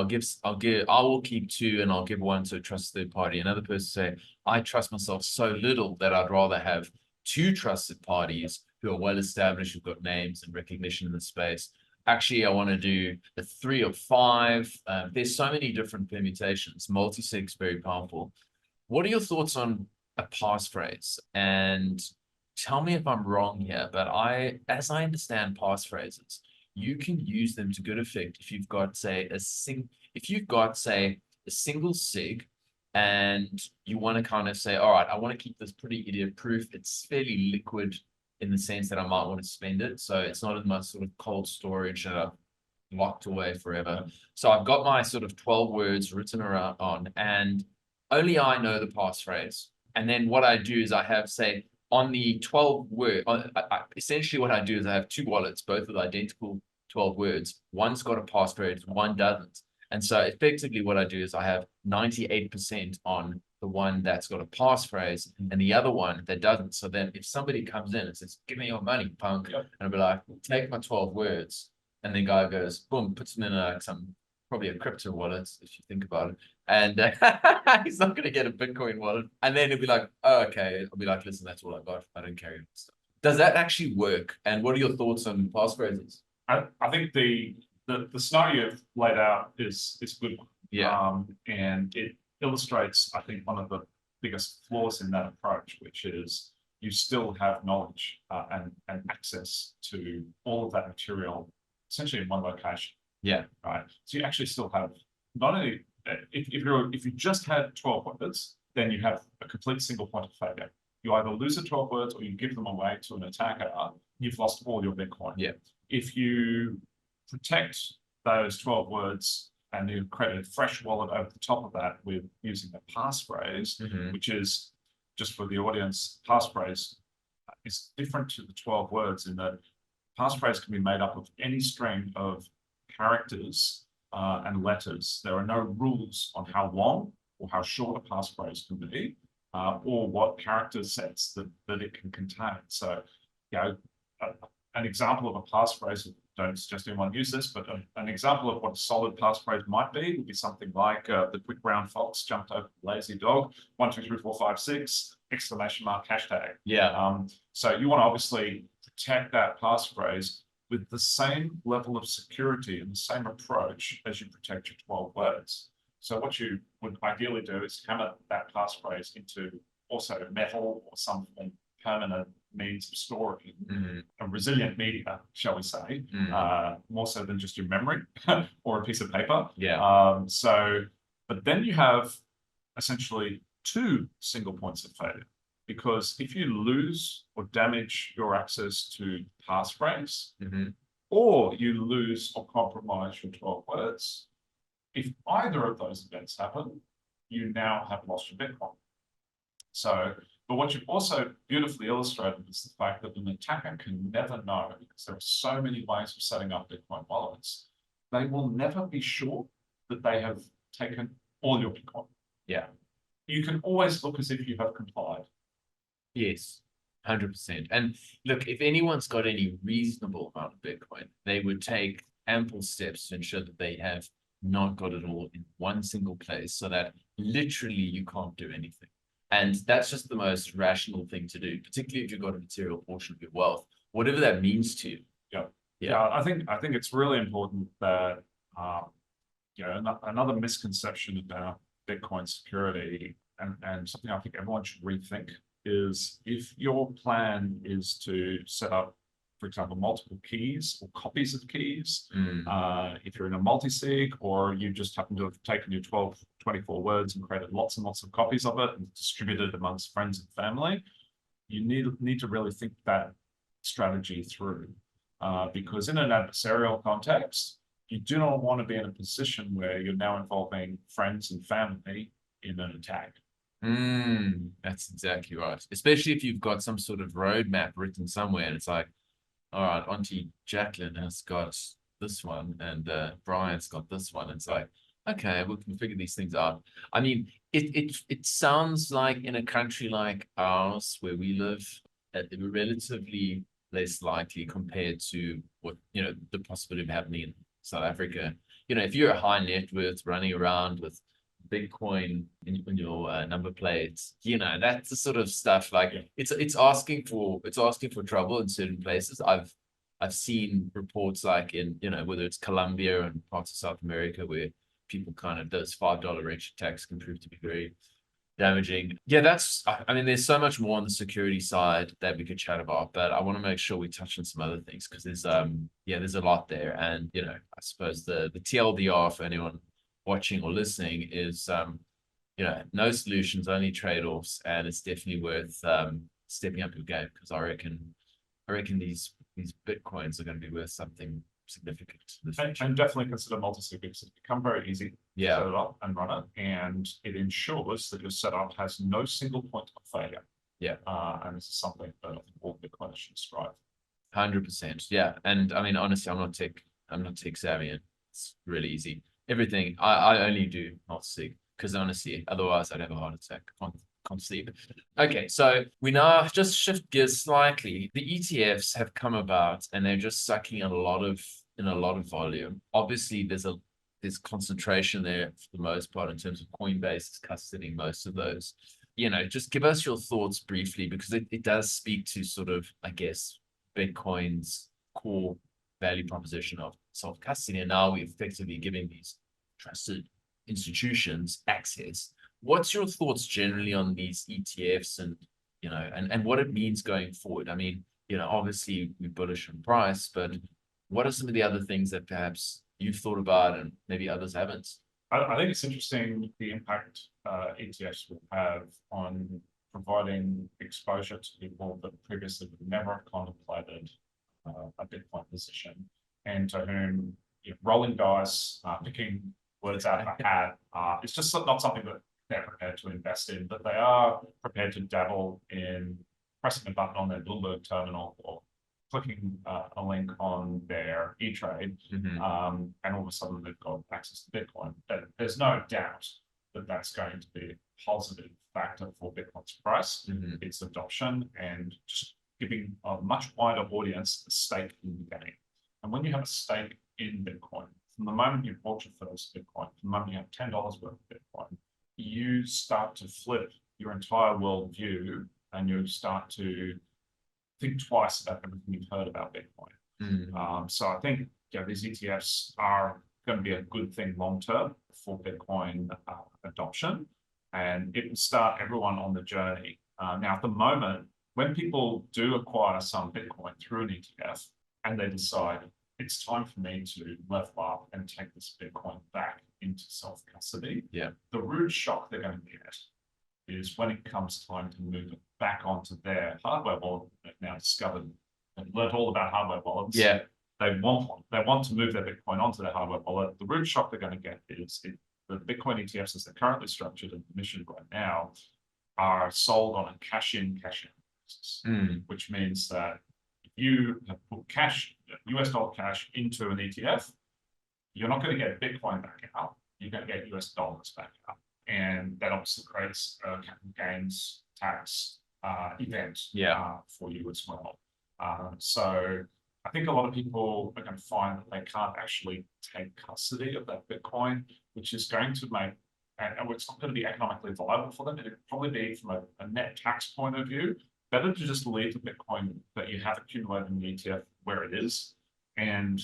will keep 2 and I'll give 1 to a trusted third party. Another person say, I trust myself so little that I'd rather have 2 trusted parties who are well established, who've got names and recognition in the space. Actually, I want to do the 3 or 5. There's so many different permutations. Multi-sig is very powerful. What are your thoughts on a passphrase? And tell me if I'm wrong here, but as I understand passphrases, you can use them to good effect if you've got, say, a single sig, and you want to kind of say, all right, I want to keep this pretty idiot proof. It's fairly liquid in the sense that I might want to spend it. So it's not in my sort of cold storage that I've locked away forever. So I've got my sort of 12 words written around on, and only I know the passphrase. And then what I do is I have, say, on the 12 word, essentially what I do is I have 2 wallets, both with identical 12 words. One's got a passphrase, one doesn't. And so effectively what I do is I have 98% on the one that's got a passphrase and the other one that doesn't. So then if somebody comes in and says, give me your money, punk, and I'll be like, take my 12 words. And the guy goes, boom, puts them in probably a crypto wallet, if you think about it. And he's not going to get a Bitcoin wallet. And then he'll be like, oh, okay. I'll be like, listen, that's all I got. I don't carry stuff. Does that actually work? And what are your thoughts on passphrases? I think the scenario you've laid out is a good one. Yeah. And it illustrates, I think, one of the biggest flaws in that approach, which is you still have knowledge and access to all of that material essentially in one location. Yeah. Right. So you actually still have not only if you just had 12 words, then you have a complete single point of failure. You either lose the 12 words or you give them away to an attacker. You've lost all your Bitcoin. Yeah. If you protect those 12 words and you create a fresh wallet over the top of that with using a passphrase, which is, just for the audience, passphrase is different to the 12 words in that passphrase can be made up of any string of characters and letters. There are no rules on how long or how short a passphrase can be, or what character sets that it can contain. So, an example of a passphrase, don't suggest anyone use this, but an example of what a solid passphrase might be would be something like the quick brown fox jumped over the lazy dog, 1, 2, 3, 4, 5, 6, exclamation mark, hashtag. Yeah. So you want to obviously protect that passphrase with the same level of security and the same approach as you protect your 12 words. So what you would ideally do is hammer that passphrase into also metal or some permanent means of storing a resilient media, shall we say, more so than just your memory or a piece of paper. Yeah. But then you have essentially 2 single points of failure, because if you lose or damage your access to passphrase, or you lose or compromise your 12 words, if either of those events happen, you now have lost your Bitcoin. So, but what you've also beautifully illustrated is the fact that an attacker can never know, because there are so many ways of setting up Bitcoin wallets, they will never be sure that they have taken all your Bitcoin. Yeah. You can always look as if you have complied. Yes, 100%. And look, if anyone's got any reasonable amount of Bitcoin, they would take ample steps to ensure that they have not got it all in one single place, so that literally you can't do anything. And that's just the most rational thing to do, particularly if you've got a material portion of your wealth, whatever that means to you. Yeah, I think it's really important that another misconception about Bitcoin security, and something I think everyone should rethink, is if your plan is to set up, for example, multiple keys or copies of keys, if you're in a multi-sig, or you just happen to have taken your 12, 24 words and created lots and lots of copies of it and distributed amongst friends and family, you need to really think that strategy through. Because in an adversarial context, you do not want to be in a position where you're now involving friends and family in an attack. That's exactly right. Especially if you've got some sort of roadmap written somewhere, and it's like, all right, Auntie Jacqueline has got this one, and Brian's got this one. It's like, okay, we can figure these things out. I mean, it sounds like in a country like ours, where we live, relatively less likely compared to what, the possibility of happening in South Africa. If you're a high net worth running around with Bitcoin in your number plates, that's the sort of stuff, like it's asking for trouble in certain places. I've seen reports like in, whether it's Colombia and parts of South America, where people kind of, those $5 range attacks can prove to be very damaging. Yeah, there's so much more on the security side that we could chat about, but I want to make sure we touch on some other things, because there's a lot there. And I suppose the TLDR for anyone watching or listening is no solutions, only trade-offs, and it's definitely worth stepping up your game, because I reckon these Bitcoins are going to be worth something significant. And definitely consider multi-sig, because it's become very easy to set it up and run it, and it ensures that your setup has no single point of failure. And this is something that I think all Bitcoiners should strive. 100%. Yeah. And I mean, honestly, I'm not tech savvy, and it's really easy. Everything I only do multi-sig, because honestly, otherwise I'd have a heart attack. Can't sleep. Okay, so we now just shift gears slightly. The ETFs have come about, and they're just sucking in a lot of volume. Obviously, there's concentration there for the most part in terms of Coinbase custodying most of those. Just give us your thoughts briefly, because it does speak to sort of, I guess, Bitcoin's core value proposition of self-custody, and now we're effectively giving these trusted institutions access. What's your thoughts generally on these ETFs, and and what it means going forward? I mean, obviously we're bullish on price, but what are some of the other things that perhaps you've thought about and maybe others haven't? I think it's interesting the impact ETFs will have on providing exposure to people that previously would never have contemplated a Bitcoin position, and to whom rolling dice, picking words out of a hat, it's just not something that they're prepared to invest in, but they are prepared to dabble in pressing a button on their Bloomberg terminal or clicking a link on their E-Trade, and all of a sudden they've got access to Bitcoin. There's no doubt that that's going to be a positive factor for Bitcoin's price, its adoption, and just giving a much wider audience a stake in the game. And when you have a stake in Bitcoin, from the moment you bought your first Bitcoin, from the moment you have $10 worth of Bitcoin, you start to flip your entire worldview and you start to think twice about everything you've heard about Bitcoin. So I think these ETFs are going to be a good thing long term for Bitcoin adoption, and it will start everyone on the journey. Now, at the moment, when people do acquire some Bitcoin through an ETF and they decide it's time for me to level up and take this Bitcoin back into self-custody, the rude shock they're going to get is when it comes time to move it back onto their hardware wallet. They've now discovered and learned all about hardware wallets. They want to move their Bitcoin onto their hardware wallet. The rude shock they're going to get is the Bitcoin ETFs, as they're currently structured and permissioned right now, are sold on a cash-in, cash-out basis, which means that if you have put cash, US dollar cash, into an ETF, you're not going to get Bitcoin back out. You're going to get US dollars back out. And that obviously creates a capital gains tax event for you as well. So I think a lot of people are going to find that they can't actually take custody of that Bitcoin, which is going to make, and it's not going to be economically viable for them. It'd probably be, from a net tax point of view, better to just leave the Bitcoin that you have accumulated in the ETF where it is, and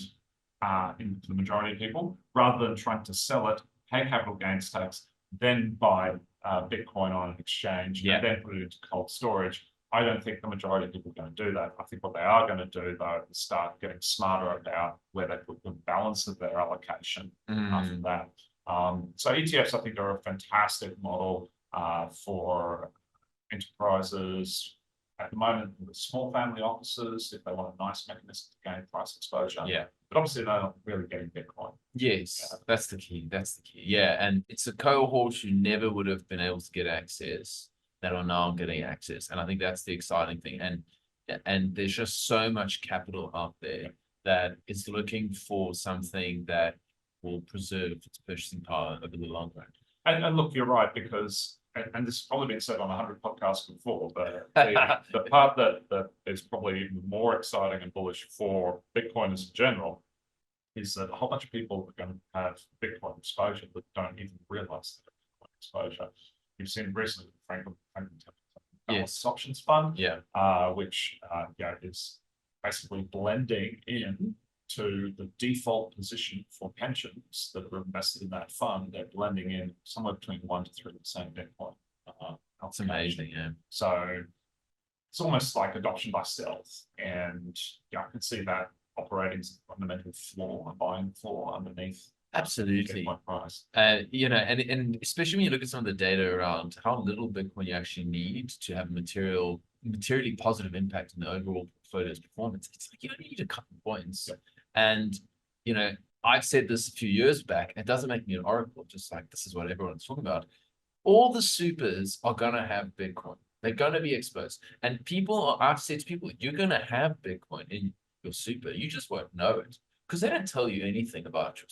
for the majority of people, rather than trying to sell it, pay capital gains tax, then buy Bitcoin on an exchange, and then put it into cold storage. I don't think the majority of people are going to do that. I think what they are going to do, though, is start getting smarter about where they put the balance of their allocation after that. So ETFs, I think, are a fantastic model for enterprises. At the moment, with small family offices, if they want a nice mechanism to gain price exposure. But obviously, they're not really getting Bitcoin. That's the key. That's the key. And it's a cohort who never would have been able to get access that are now getting access. And I think that's the exciting thing. And there's just so much capital out there that is looking for something that will preserve its purchasing power over the long run. And look, you're right, because, and this has probably been said on 100 podcasts before, but the part that is probably even more exciting and bullish for Bitcoiners in general is that a whole bunch of people are going to have Bitcoin exposure that don't even realize that Bitcoin exposure. You've seen recently Franklin Options Fund, which is basically blending in to the default position for pensions that are invested in that fund. They're blending in somewhere between 1 to 3% Bitcoin. That's amazing, So it's almost like adoption by stealth, and I can see that operating as a fundamental flaw, a buying flaw underneath. Absolutely. Price. And especially when you look at some of the data around how little Bitcoin you actually need to have materially positive impact on the overall portfolio's performance. It's like you only need a couple points. And I've said this a few years back. It doesn't make me an oracle, just like this is what everyone's talking about. All the supers are gonna have Bitcoin. They're gonna be exposed. And I've said to people, you're gonna have Bitcoin in your super. You just won't know it, because they don't tell you anything about your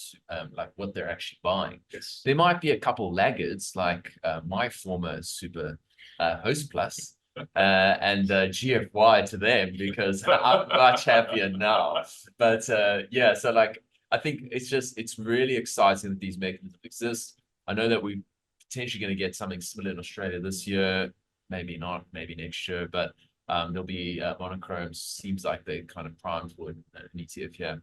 like what they're actually buying. There might be a couple laggards, like my former super Host Plus and GFY to them, because I'm much happier now. But so like I think it's really exciting that these mechanisms exist. I know that we're potentially going to get something similar in Australia this year, maybe not, maybe next year, but there'll be monochromes. Seems like they're kind of primed for an ETF here.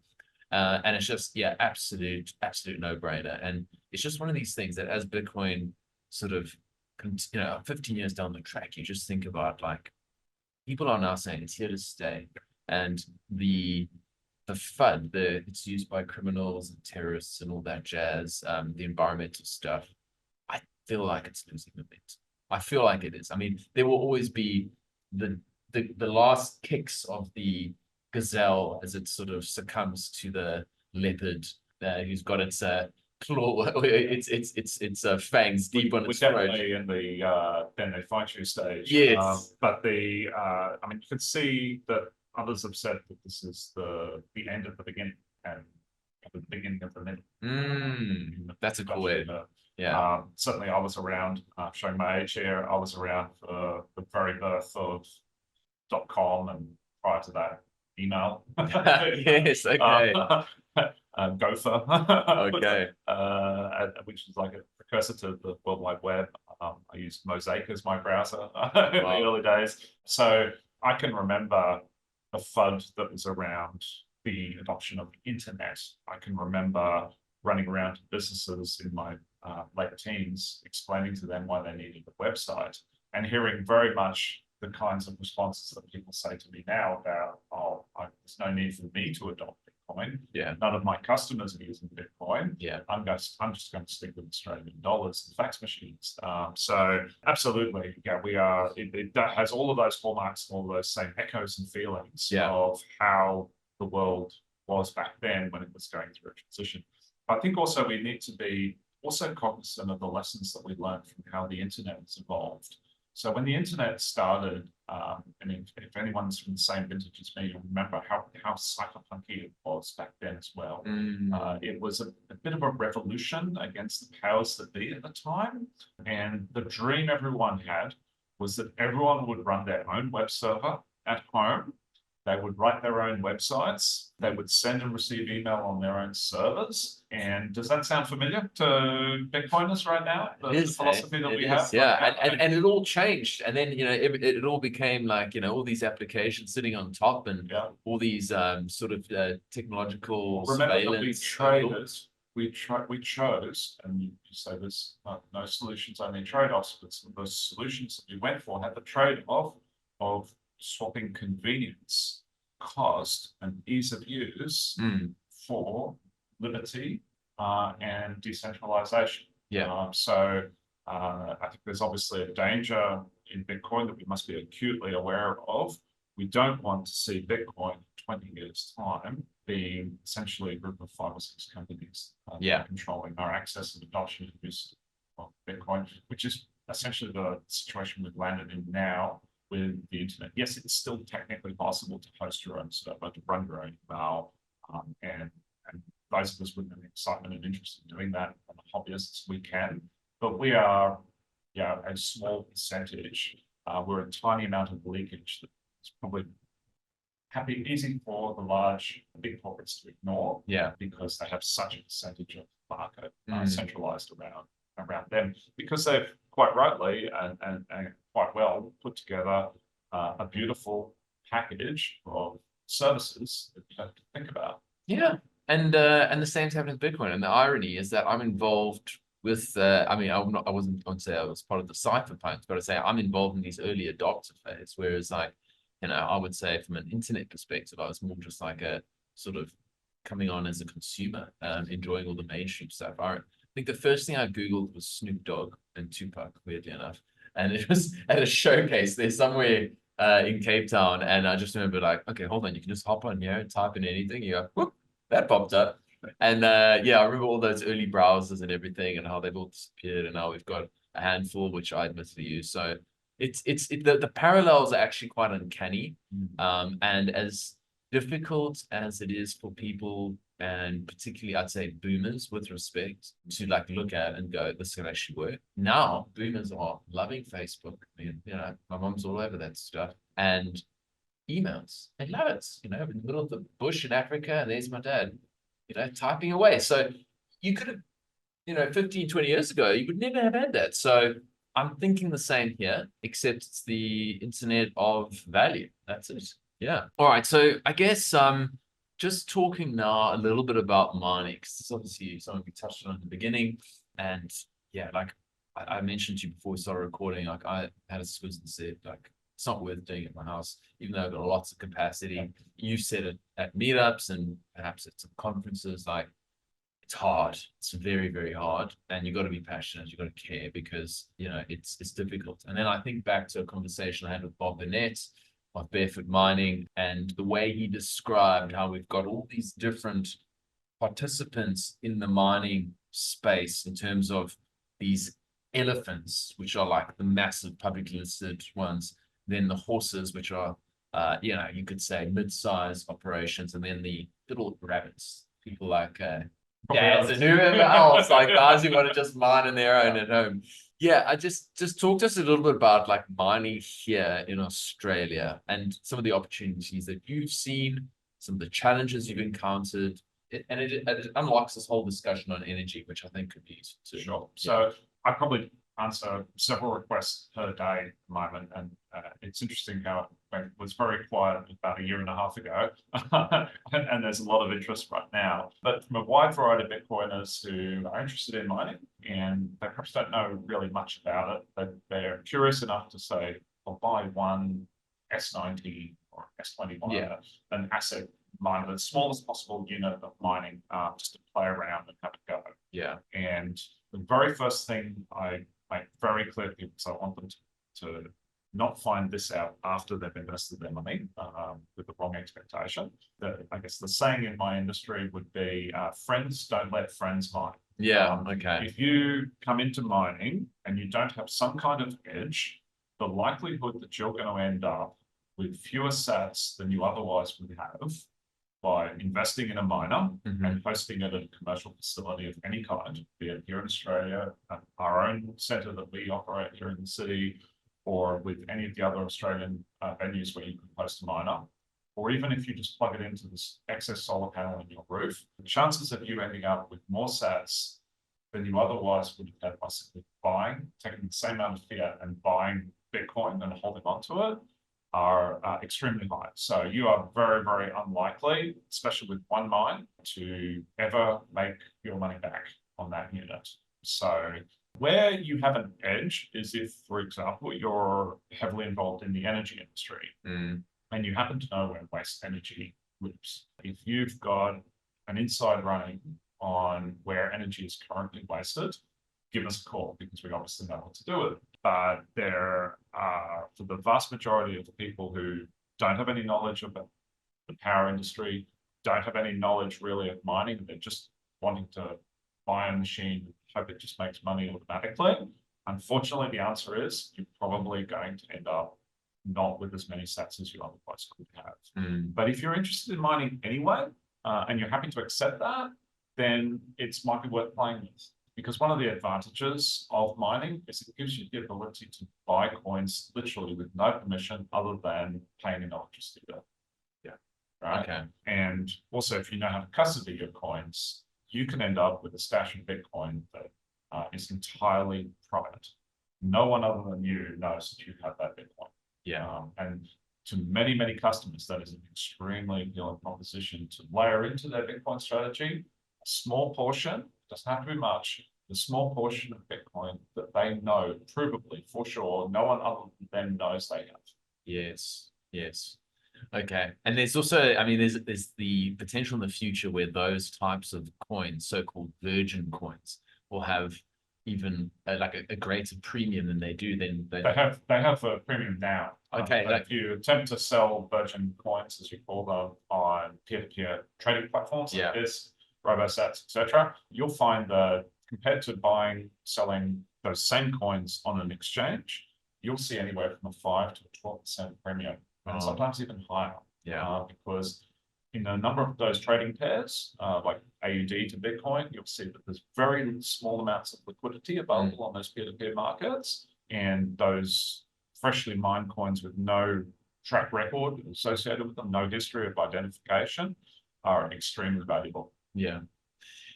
And it's just, absolute no-brainer. And it's just one of these things that as Bitcoin sort of, 15 years down the track, you just think about, like, people are now saying it's here to stay. And the FUD, it's used by criminals and terrorists and all that jazz, the environmental stuff, I feel like it's losing momentum. I feel like it is. I mean, there will always be the last kicks of the gazelle as it sort of succumbs to the leopard who's got its claw, its fangs deep on its throat. We're definitely in the then they fight you stage. But I mean, you can see that others have said that this is the end of the beginning and the beginning of the middle. That's a cool way. Certainly, I was around, showing my age here. I was around for the very birth of .com, and prior to that, email. Yes, okay. Gopher. Okay. Which is like a precursor to the World Wide Web. I used Mosaic as my browser in the early days. So I can remember the FUD that was around the adoption of the internet. I can remember running around to businesses in my late teens, explaining to them why they needed a website, and hearing very much the kinds of responses that people say to me now about, oh, there's no need for me to adopt Bitcoin. Yeah. None of my customers are using Bitcoin. Yeah. I'm just going to stick with Australian dollars and fax machines. So absolutely, yeah, we are. It has all of those hallmarks and all of those same echoes and feelings of how the world was back then when it was going through a transition. I think also we need to be also cognizant of the lessons that we learned from how the internet has evolved. So when the internet started, and if anyone's from the same vintage as me, you'll remember how cypherpunky it was back then as well. It was a bit of a revolution against the powers that be at the time. And the dream everyone had was that everyone would run their own web server at home. They would write their own websites. They would send and receive email on their own servers. And does that sound familiar to Bitcoiners right now? The philosophy that we have? Yeah, and it all changed. And then, it all became like, all these applications sitting on top and all these sort of technological surveillance. Remember that we chose, and you say there's no solutions, only trade-offs, but the solutions that we went for had the trade-off of swapping convenience, cost, and ease of use for liberty and decentralization. So I think there's obviously a danger in Bitcoin that we must be acutely aware of. We don't want to see Bitcoin in 20 years' time being essentially a group of 5 or 6 companies controlling our access and adoption and use of Bitcoin, which is essentially the situation we've landed in now with the internet. Yes, it's still technically possible to host your own server, to run your own email, and those of us with an excitement and interest in doing that, and the hobbyists, we can. But we are, a small percentage. We're a tiny amount of leakage that is probably easy for the big corporates to ignore, because they have such a percentage of the market centralized around them, because they've quite rightly and quite well put together a beautiful package of services that you have to think about. Yeah, and the same's happening with Bitcoin. And the irony is that I'm involved with. I wouldn't say I was part of the cypherpunks, but I say I'm involved in these early adopter phase. Whereas, like, I would say from an internet perspective, I was more just like a sort of coming on as a consumer, enjoying all the mainstream stuff. I think the first thing I Googled was Snoop Dogg and Tupac, weirdly enough. And it was at a showcase there somewhere in Cape Town. And I just remember, like, okay, hold on, you can just hop on here and type in anything. You go, whoop, that popped up. And I remember all those early browsers and everything and how they've all disappeared. And now we've got a handful, which I admittedly use. So the parallels are actually quite uncanny. And as difficult as it is for people, and particularly I'd say boomers, with respect, to like look at and go, this can actually work. Now boomers are loving Facebook. I mean, my mom's all over that stuff, and emails. They love it. In the middle of the bush in Africa, and there's my dad, typing away. So you could have, 15, 20 years ago, you would never have had that. So I'm thinking the same here, except it's the internet of value. That's it. Yeah. All right. So I guess just talking now a little bit about mining, because this is obviously something we touched on in the beginning. And like I mentioned to you before we started recording, like I had a squiz and said, like, it's not worth doing at my house, even though I've got lots of capacity. You said it at meetups and perhaps at some conferences, like, it's hard. It's very, very hard. And you've got to be passionate. You've got to care, because, it's difficult. And then I think back to a conversation I had with Bob Burnett of Barefoot Mining, and the way he described how we've got all these different participants in the mining space in terms of these elephants, which are like the massive publicly listed ones, then the horses, which are, you could say mid-sized operations, and then the little rabbits, people like dads and whoever else, like guys who want to just mine on their own at home. Yeah, I just talk to us a little bit about like mining here in Australia and some of the opportunities that you've seen, some of the challenges you've encountered, and it unlocks this whole discussion on energy, which I think could be useful too. Sure. So I probably answer several requests per day at the moment, and it's interesting how it was very quiet about a year and a half ago, and there's a lot of interest right now. But from a wide variety of Bitcoiners who are interested in mining, and they perhaps don't know really much about it, but they're curious enough to say, I'll buy one S90 or S20 miner, an ASIC miner, the smallest possible unit of mining, just to play around and have a go. Yeah. And the very first thing I make very clear to people, so I want them to not find this out after they've invested their money with the wrong expectation. I guess the saying in my industry would be, friends don't let friends mine. Yeah, okay. If you come into mining and you don't have some kind of edge, the likelihood that you're going to end up with fewer sats than you otherwise would have by investing in a miner and hosting it at a commercial facility of any kind, be it here in Australia, our own centre that we operate here in the city, or with any of the other Australian venues where you can host a miner, or even if you just plug it into this excess solar panel in your roof, the chances of you ending up with more sats than you otherwise would have had by simply taking the same amount of fiat and buying Bitcoin and holding onto it are extremely high. So you are very, very unlikely, especially with one mine, to ever make your money back on that unit. So where you have an edge is if, for example, you're heavily involved in the energy industry and you happen to know where waste energy lives. If you've got an inside running on where energy is currently wasted, give us a call because we obviously know what to do with it. But there are, for the vast majority of the people who don't have any knowledge of the power industry, don't have any knowledge really of mining, they're just wanting to buy a machine, hope it just makes money automatically. Unfortunately, the answer is you're probably going to end up not with as many sats as you otherwise could have. But if you're interested in mining anyway, and you're happy to accept that, then it might be worth playing with. Because one of the advantages of mining is it gives you the ability to buy coins literally with no permission other than paying an electricity bill. Yeah. Right. Okay. And also, if you know how to custody your coins, you can end up with a stash of Bitcoin that is entirely private. No one other than you knows that you have that Bitcoin. Yeah. And to many, many customers, that is an extremely appealing proposition to layer into their Bitcoin strategy. A small portion, doesn't have to be much, the small portion of Bitcoin that they know provably for sure, no one other than them knows they have. Yes, yes. Okay. And there's also, I mean, there's the potential in the future where those types of coins, so-called virgin coins, will have even like a greater premium than they do. Then they have a premium now. Okay. If you attempt to sell virgin coins, as you call them, on peer-to-peer trading platforms like this, RoboSats, etc., you'll find that compared to selling those same coins on an exchange, you'll see anywhere from a 5 to a 12% premium, and sometimes even higher. Yeah. Because in a number of those trading pairs, like AUD to Bitcoin, you'll see that there's very small amounts of liquidity available on those peer-to-peer markets, and those freshly mined coins with no track record associated with them, no history of identification, are extremely valuable. Yeah.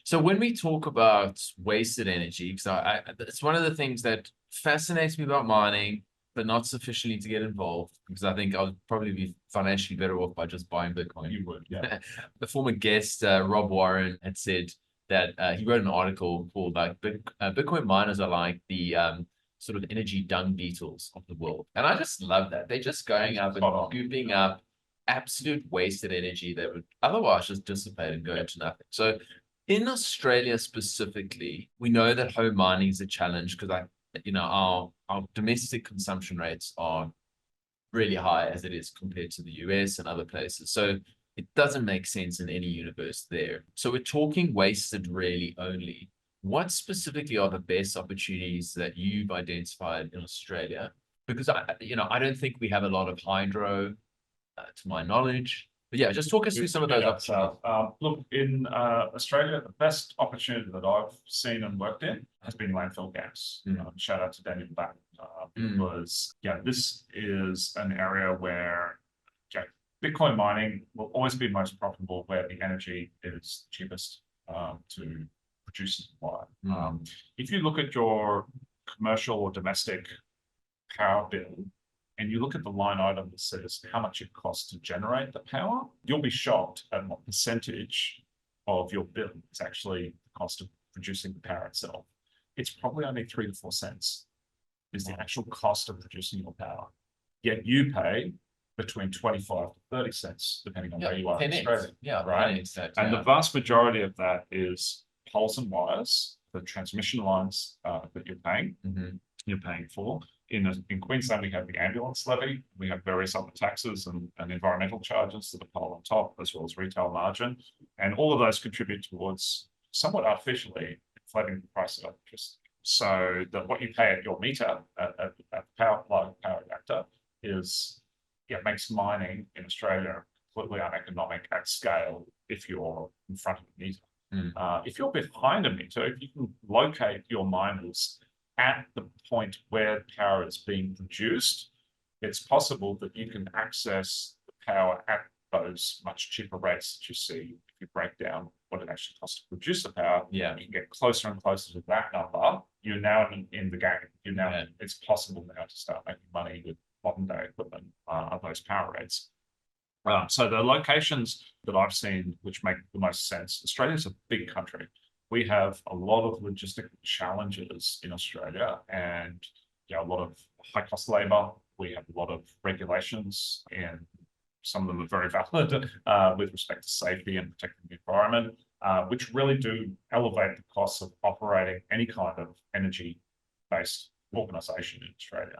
So when we talk about wasted energy, because it's one of the things that fascinates me about mining, but not sufficiently to get involved, because I think I would probably be financially better off by just buying Bitcoin. You would, yeah. The former guest, Rob Warren, had said that he wrote an article called like Bitcoin miners are like the sort of energy dung beetles of the world. And I just love that. They're just going up and scooping up absolute wasted energy that would otherwise just dissipate and go into nothing. So in Australia specifically, we know that home mining is a challenge because our domestic consumption rates are really high as it is compared to the US and other places. So it doesn't make sense in any universe there. So we're talking wasted really only. What specifically are the best opportunities that you've identified in Australia? Because I don't think we have a lot of hydro, to my knowledge. But yeah, just talk us through some of those opportunities. Look, in Australia, the best opportunity that I've seen and worked in has been landfill gas. Shout out to Daniel Back, because this is an area where Bitcoin mining will always be most profitable where the energy is cheapest to produce and supply. If you look at your commercial or domestic power bill, and you look at the line item that says how much it costs to generate the power, you'll be shocked at what percentage of your bill is actually the cost of producing the power itself. It's probably only 3 to 4 cents is the actual cost of producing your power. Yet you pay between 25 to 30 cents, depending on where you are in Australia. Right? And the vast majority of that is poles and wires, the transmission lines that you're paying for. In Queensland, we have the ambulance levy. We have various other taxes and environmental charges that are piled on top, as well as retail margin. And all of those contribute towards somewhat artificially inflating the price of electricity. So that what you pay at your meter at the power reactor makes mining in Australia completely uneconomic at scale if you're in front of the meter. If you're behind a meter, if you can locate your miners at the point where power is being produced, it's possible that you can access the power at those much cheaper rates that you see if you break down what it actually costs to produce the power. You can get closer and closer to that number. You're now in the game. It's possible now to start making money with modern day equipment at those power rates. So the locations that I've seen which make the most sense, Australia's a big country. We have a lot of logistical challenges in Australia and a lot of high cost labor. We have a lot of regulations, and some of them are very valid with respect to safety and protecting the environment, which really do elevate the costs of operating any kind of energy-based organization in Australia.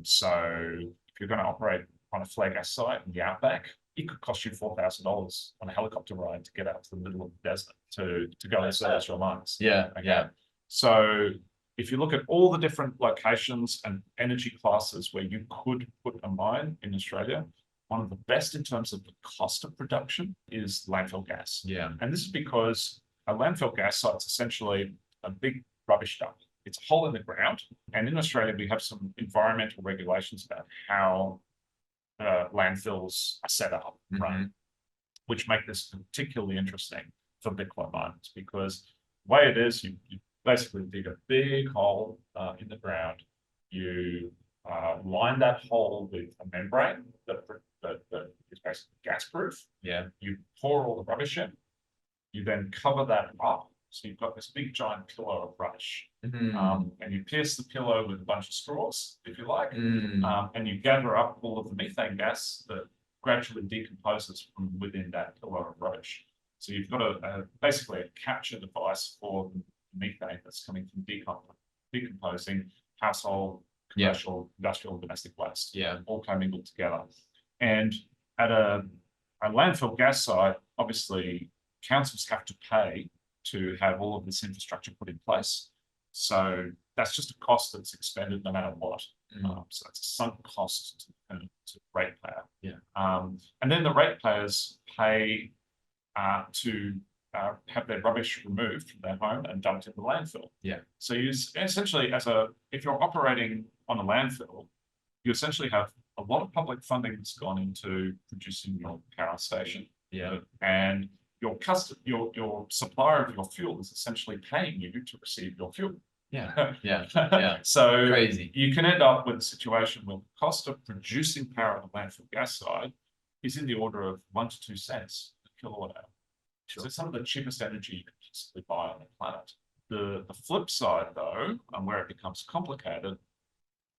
So if you're going to operate on a flare gas site in the outback, it could cost you $4,000 on a helicopter ride to get out to the middle of the desert to go and service your mines. So if you look at all the different locations and energy classes where you could put a mine in Australia, one of the best in terms of the cost of production is landfill gas. And this is because a landfill gas site is essentially a big rubbish dump. It's a hole in the ground. And in Australia, we have some environmental regulations about how landfills are set up, right? Which make this particularly interesting for Bitcoin miners, because the way it is, you basically dig a big hole in the ground. You line that hole with a membrane that is basically gas proof. You pour all the rubbish in. You then cover that up. So you've got this big giant pillow of rubbish. And you pierce the pillow with a bunch of straws, if you like, and you gather up all of the methane gas that gradually decomposes from within that pillow of rubbish. So you've got basically a capture device for the methane that's coming from decomposing household, commercial, industrial, domestic waste, all commingled together. And at a landfill gas site, obviously, councils have to pay to have all of this infrastructure put in place. So that's just a cost that's expended no matter what. So it's a sunk cost to the ratepayer. And then the ratepayers pay to have their rubbish removed from their home and dumped in the landfill. So you essentially, if you're operating on a landfill, you essentially have a lot of public funding that's gone into producing your power station. And your supplier of your fuel is essentially paying you to receive your fuel. So crazy. You can end up with a situation where the cost of producing power on the landfill gas side is in the order of 1 to 2 cents per kilowatt hour. So it's some of the cheapest energy you can possibly buy on the planet. The flip side, though, and where it becomes complicated,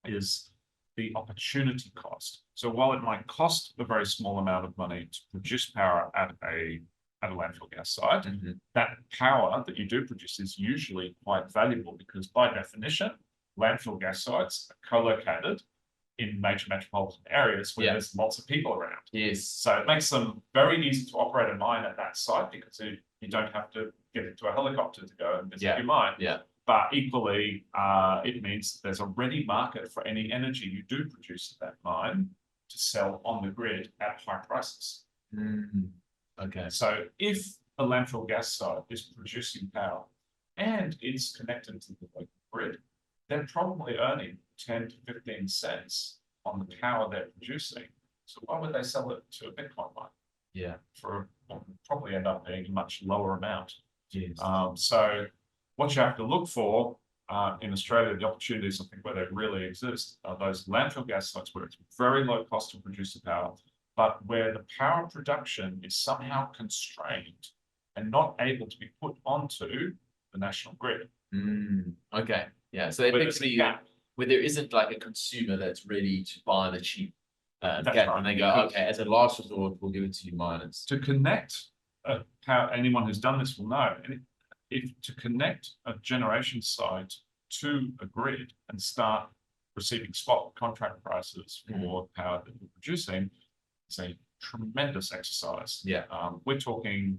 is the opportunity cost. So while it might cost a very small amount of money to produce power at a landfill gas site, that power that you do produce is usually quite valuable, because by definition, landfill gas sites are co-located in major metropolitan areas where there's lots of people around. So it makes them very easy to operate a mine at that site, because you don't have to get into a helicopter to go and visit your mine. But equally, it means there's a ready market for any energy you do produce at that mine to sell on the grid at high prices. So if a landfill gas site is producing power and it's connected to the local grid, they're probably earning 10 to 15 cents on the power they're producing. So why would they sell it to a Bitcoin miner? Yeah. For what would probably end up being a much lower amount. Yes. So what you have to look for in Australia, the opportunities I think where they really exist are those landfill gas sites where it's very low cost to produce the power, but where the power production is somehow constrained and not able to be put onto the national grid. Okay. Yeah. So effectively, where there isn't like a consumer that's ready to buy the cheap gas, right. And they go, okay, as a last resort, we'll give it to you miners. To connect power, anyone who's done this will know, if to connect a generation site to a grid and start receiving spot contract prices for power that you're producing, it's a tremendous exercise. Yeah. We're talking,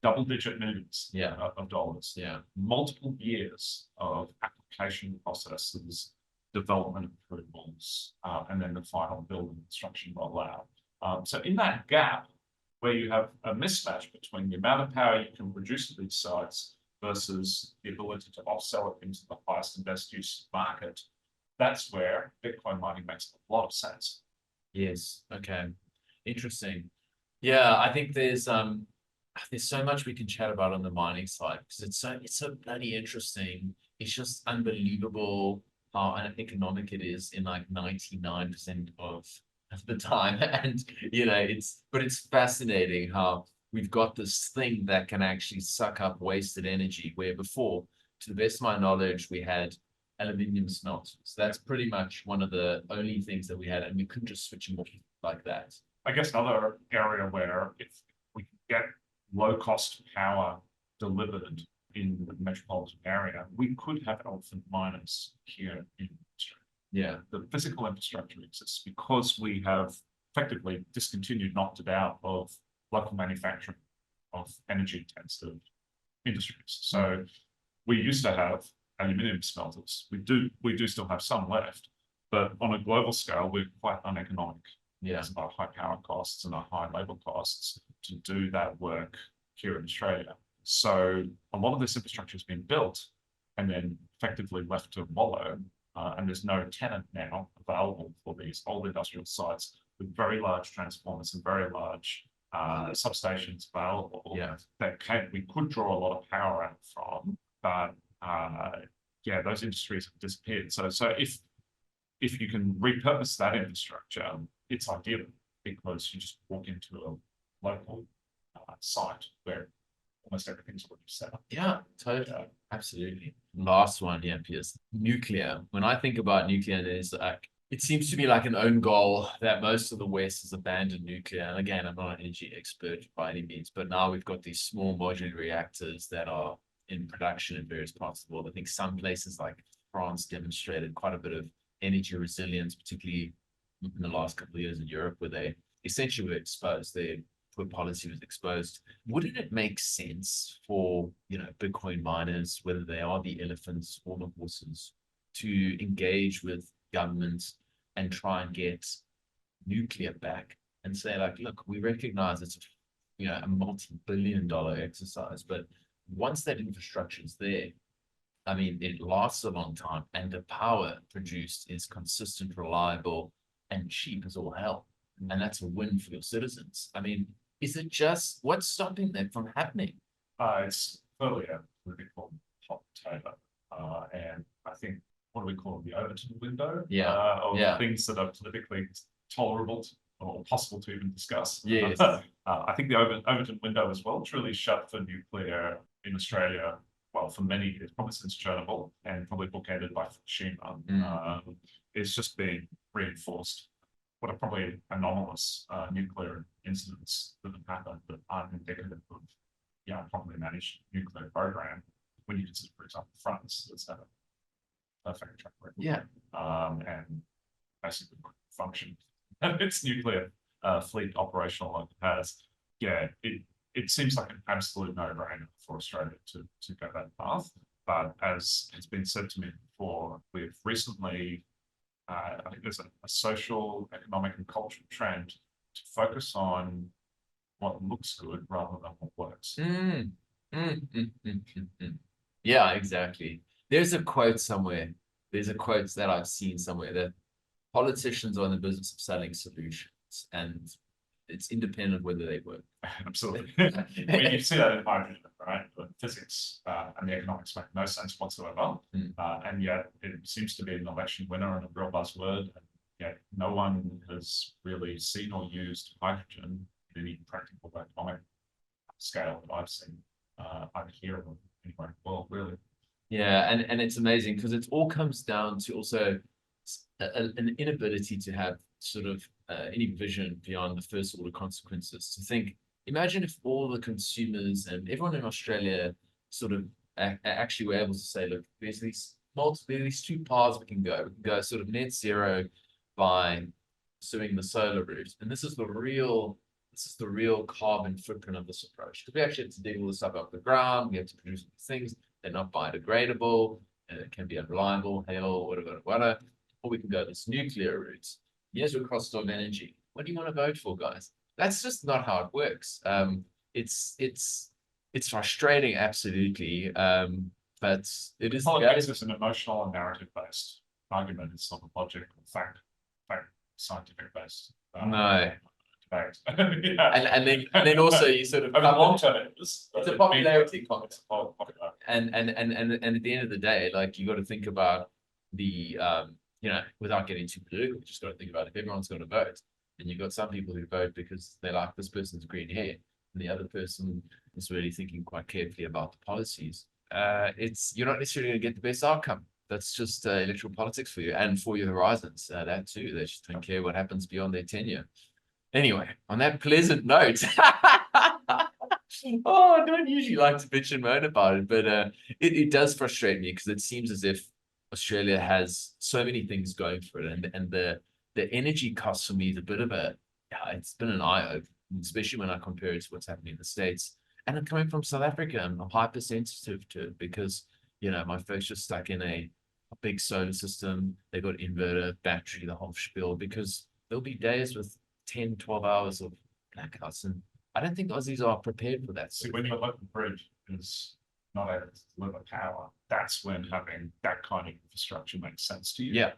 double-digit millions of dollars. Yeah. Multiple years of application processes, development approvals, and then the final build and construction rollout. So in that gap, where you have a mismatch between the amount of power you can produce at these sites versus the ability to offsell it into the highest and best use market, that's where Bitcoin mining makes a lot of sense. Yes. Okay. Interesting. Yeah, I think there's so much we can chat about on the mining side because it's so bloody interesting. It's just unbelievable how uneconomic it is in like 99% of the time. And it's fascinating how we've got this thing that can actually suck up wasted energy, where before, to the best of my knowledge, we had aluminium smelters. So that's pretty much one of the only things that we had, and we couldn't just switch them off like that. I guess another area where if we can get low-cost power delivered in the metropolitan area, we could have elephant miners here in Australia. Yeah. The physical infrastructure exists because we have effectively discontinued, knocked it out of local manufacturing of energy-intensive industries. So we used to have aluminium smelters. We do still have some left, but on a global scale, we're quite uneconomic. Yeah. Because of our high power costs and our high labor costs to do that work here in Australia. So a lot of this infrastructure has been built and then effectively left to wallow. And there's no tenant now available for these old industrial sites with very large transformers and very large substations available. Yeah. We could draw a lot of power out from, but those industries have disappeared. So if you can repurpose that infrastructure, it's ideal because you just walk into a local site where almost everything's already set up. Yeah, totally. Absolutely. Last one here, Piers. Nuclear. When I think about nuclear, it seems to be like an own goal that most of the West has abandoned nuclear. And again, I'm not an energy expert by any means, but now we've got these small modular reactors that are in production in various parts of the world. I think some places like France demonstrated quite a bit of energy resilience, particularly in the last couple of years in Europe, where they essentially were exposed. Their poor policy was exposed. Wouldn't it make sense for Bitcoin miners, whether they are the elephants or the horses, to engage with governments and try and get nuclear back and say, like, look, we recognize it's a multi-billion-dollar exercise, but once that infrastructure is there, I mean, it lasts a long time, and the power produced is consistent, reliable, and cheap as all hell. And that's a win for your citizens. I mean, what's stopping that from happening? It's clearly a political hot potato. And I think, what do we call it? The Overton window? Of things that are politically tolerable or possible to even discuss. Yes. I think the Overton window as well truly shut for nuclear in Australia, well, for many years, probably since Chernobyl, and probably bookended by Fukushima. It's just been reinforced. What are probably anomalous nuclear incidents that have happened that aren't indicative of a properly managed nuclear program when you consider, for example, France that's had a perfect track record. Yeah. And basically function its nuclear fleet operational like it has. Yeah, it seems like an absolute no-brainer for Australia to go that path. But as has been said to me before, we've recently, I think there's a social, economic, and cultural trend to focus on what looks good rather than what works. Yeah, exactly. There's a quote somewhere. There's a quote that I've seen somewhere that politicians are in the business of selling solutions, and it's independent whether they work. Absolutely. I mean, you see that in hydrogen, right? The physics and the economics make no sense whatsoever. And yet it seems to be an election winner and a real buzzword. And yet no one has really seen or used hydrogen in any practical economic scale that I've seen. either here or anywhere in the world, really. Yeah, and it's amazing because it all comes down to also an inability to have sort of any vision beyond the first order consequences. To think, imagine if all the consumers and everyone in Australia sort of actually were able to say, look, there's these two paths we can go. We can go sort of net zero by pursuing the solar route, and this is the real carbon footprint of this approach. Because we actually have to dig all this stuff up the ground. We have to produce things. They're not biodegradable. It can be unreliable, hail, whatever. Or we can go this nuclear route. Yes, your cost of energy. What do you want to vote for, guys? That's just not how it works. It's frustrating, absolutely. But it is. Politics is an emotional and narrative-based argument. It's not a logic or fact scientific-based. No. Yeah. And then also you sort of over the long term it's a popularity contest. And at the end of the day, like you got to think about the without getting too political, you just got to think about if everyone's going to vote, and you've got some people who vote because they like this person's green hair, and the other person is really thinking quite carefully about the policies. You're not necessarily going to get the best outcome. That's just electoral politics for you and for your horizons. That too, they just don't care what happens beyond their tenure. Anyway, on that pleasant note, I don't usually like to bitch and moan about it, but it does frustrate me because it seems as if Australia has so many things going for it, and the energy costs for me is a bit of it's been an eye-opener, especially when I compare it to what's happening in the States. And I'm coming from South Africa, I'm hypersensitive to it because, my folks just stuck in a big solar system. They got inverter, battery, the whole spiel, because there'll be days with 10, 12 hours of blackouts. And I don't think Aussies are prepared for that. See, when your local grid is not able to deliver power, that's when having that kind of infrastructure makes sense to you. Yeah.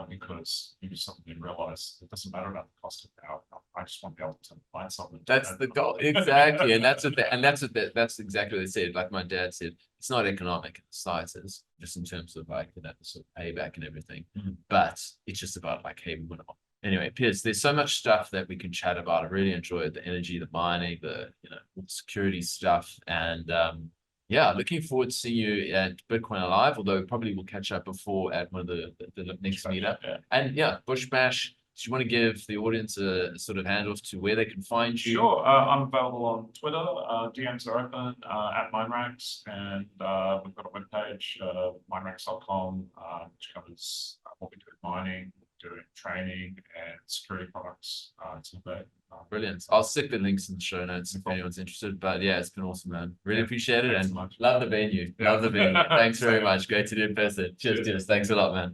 Because you suddenly realize it doesn't matter about the cost of power. I just want to be able to find something. That's the goal. Exactly. And that's exactly what they said. Like my dad said, it's not economic in the slightest, just in terms of like, the sort of payback and everything. But it's just about like, hey, we want to. Anyway, Piers, there's so much stuff that we can chat about. I really enjoyed the energy, the mining, the security stuff, and looking forward to seeing you at Bitcoin Alive. Although probably we'll catch up before at one of the next meetup. Yeah. And Bushbash. Do you want to give the audience a sort of handoff to where they can find you? Sure. I'm available on Twitter. DMs are open at Mineracks, and we've got a webpage, mineracks.com, which covers what we do with mining, doing training and security products. Brilliant. I'll stick the links in the show notes if anyone's interested. But yeah, it's been awesome, man. Really appreciate it, and love the venue. Love the venue. Thanks very much. Great to do in person. Cheers. Thanks a lot, man.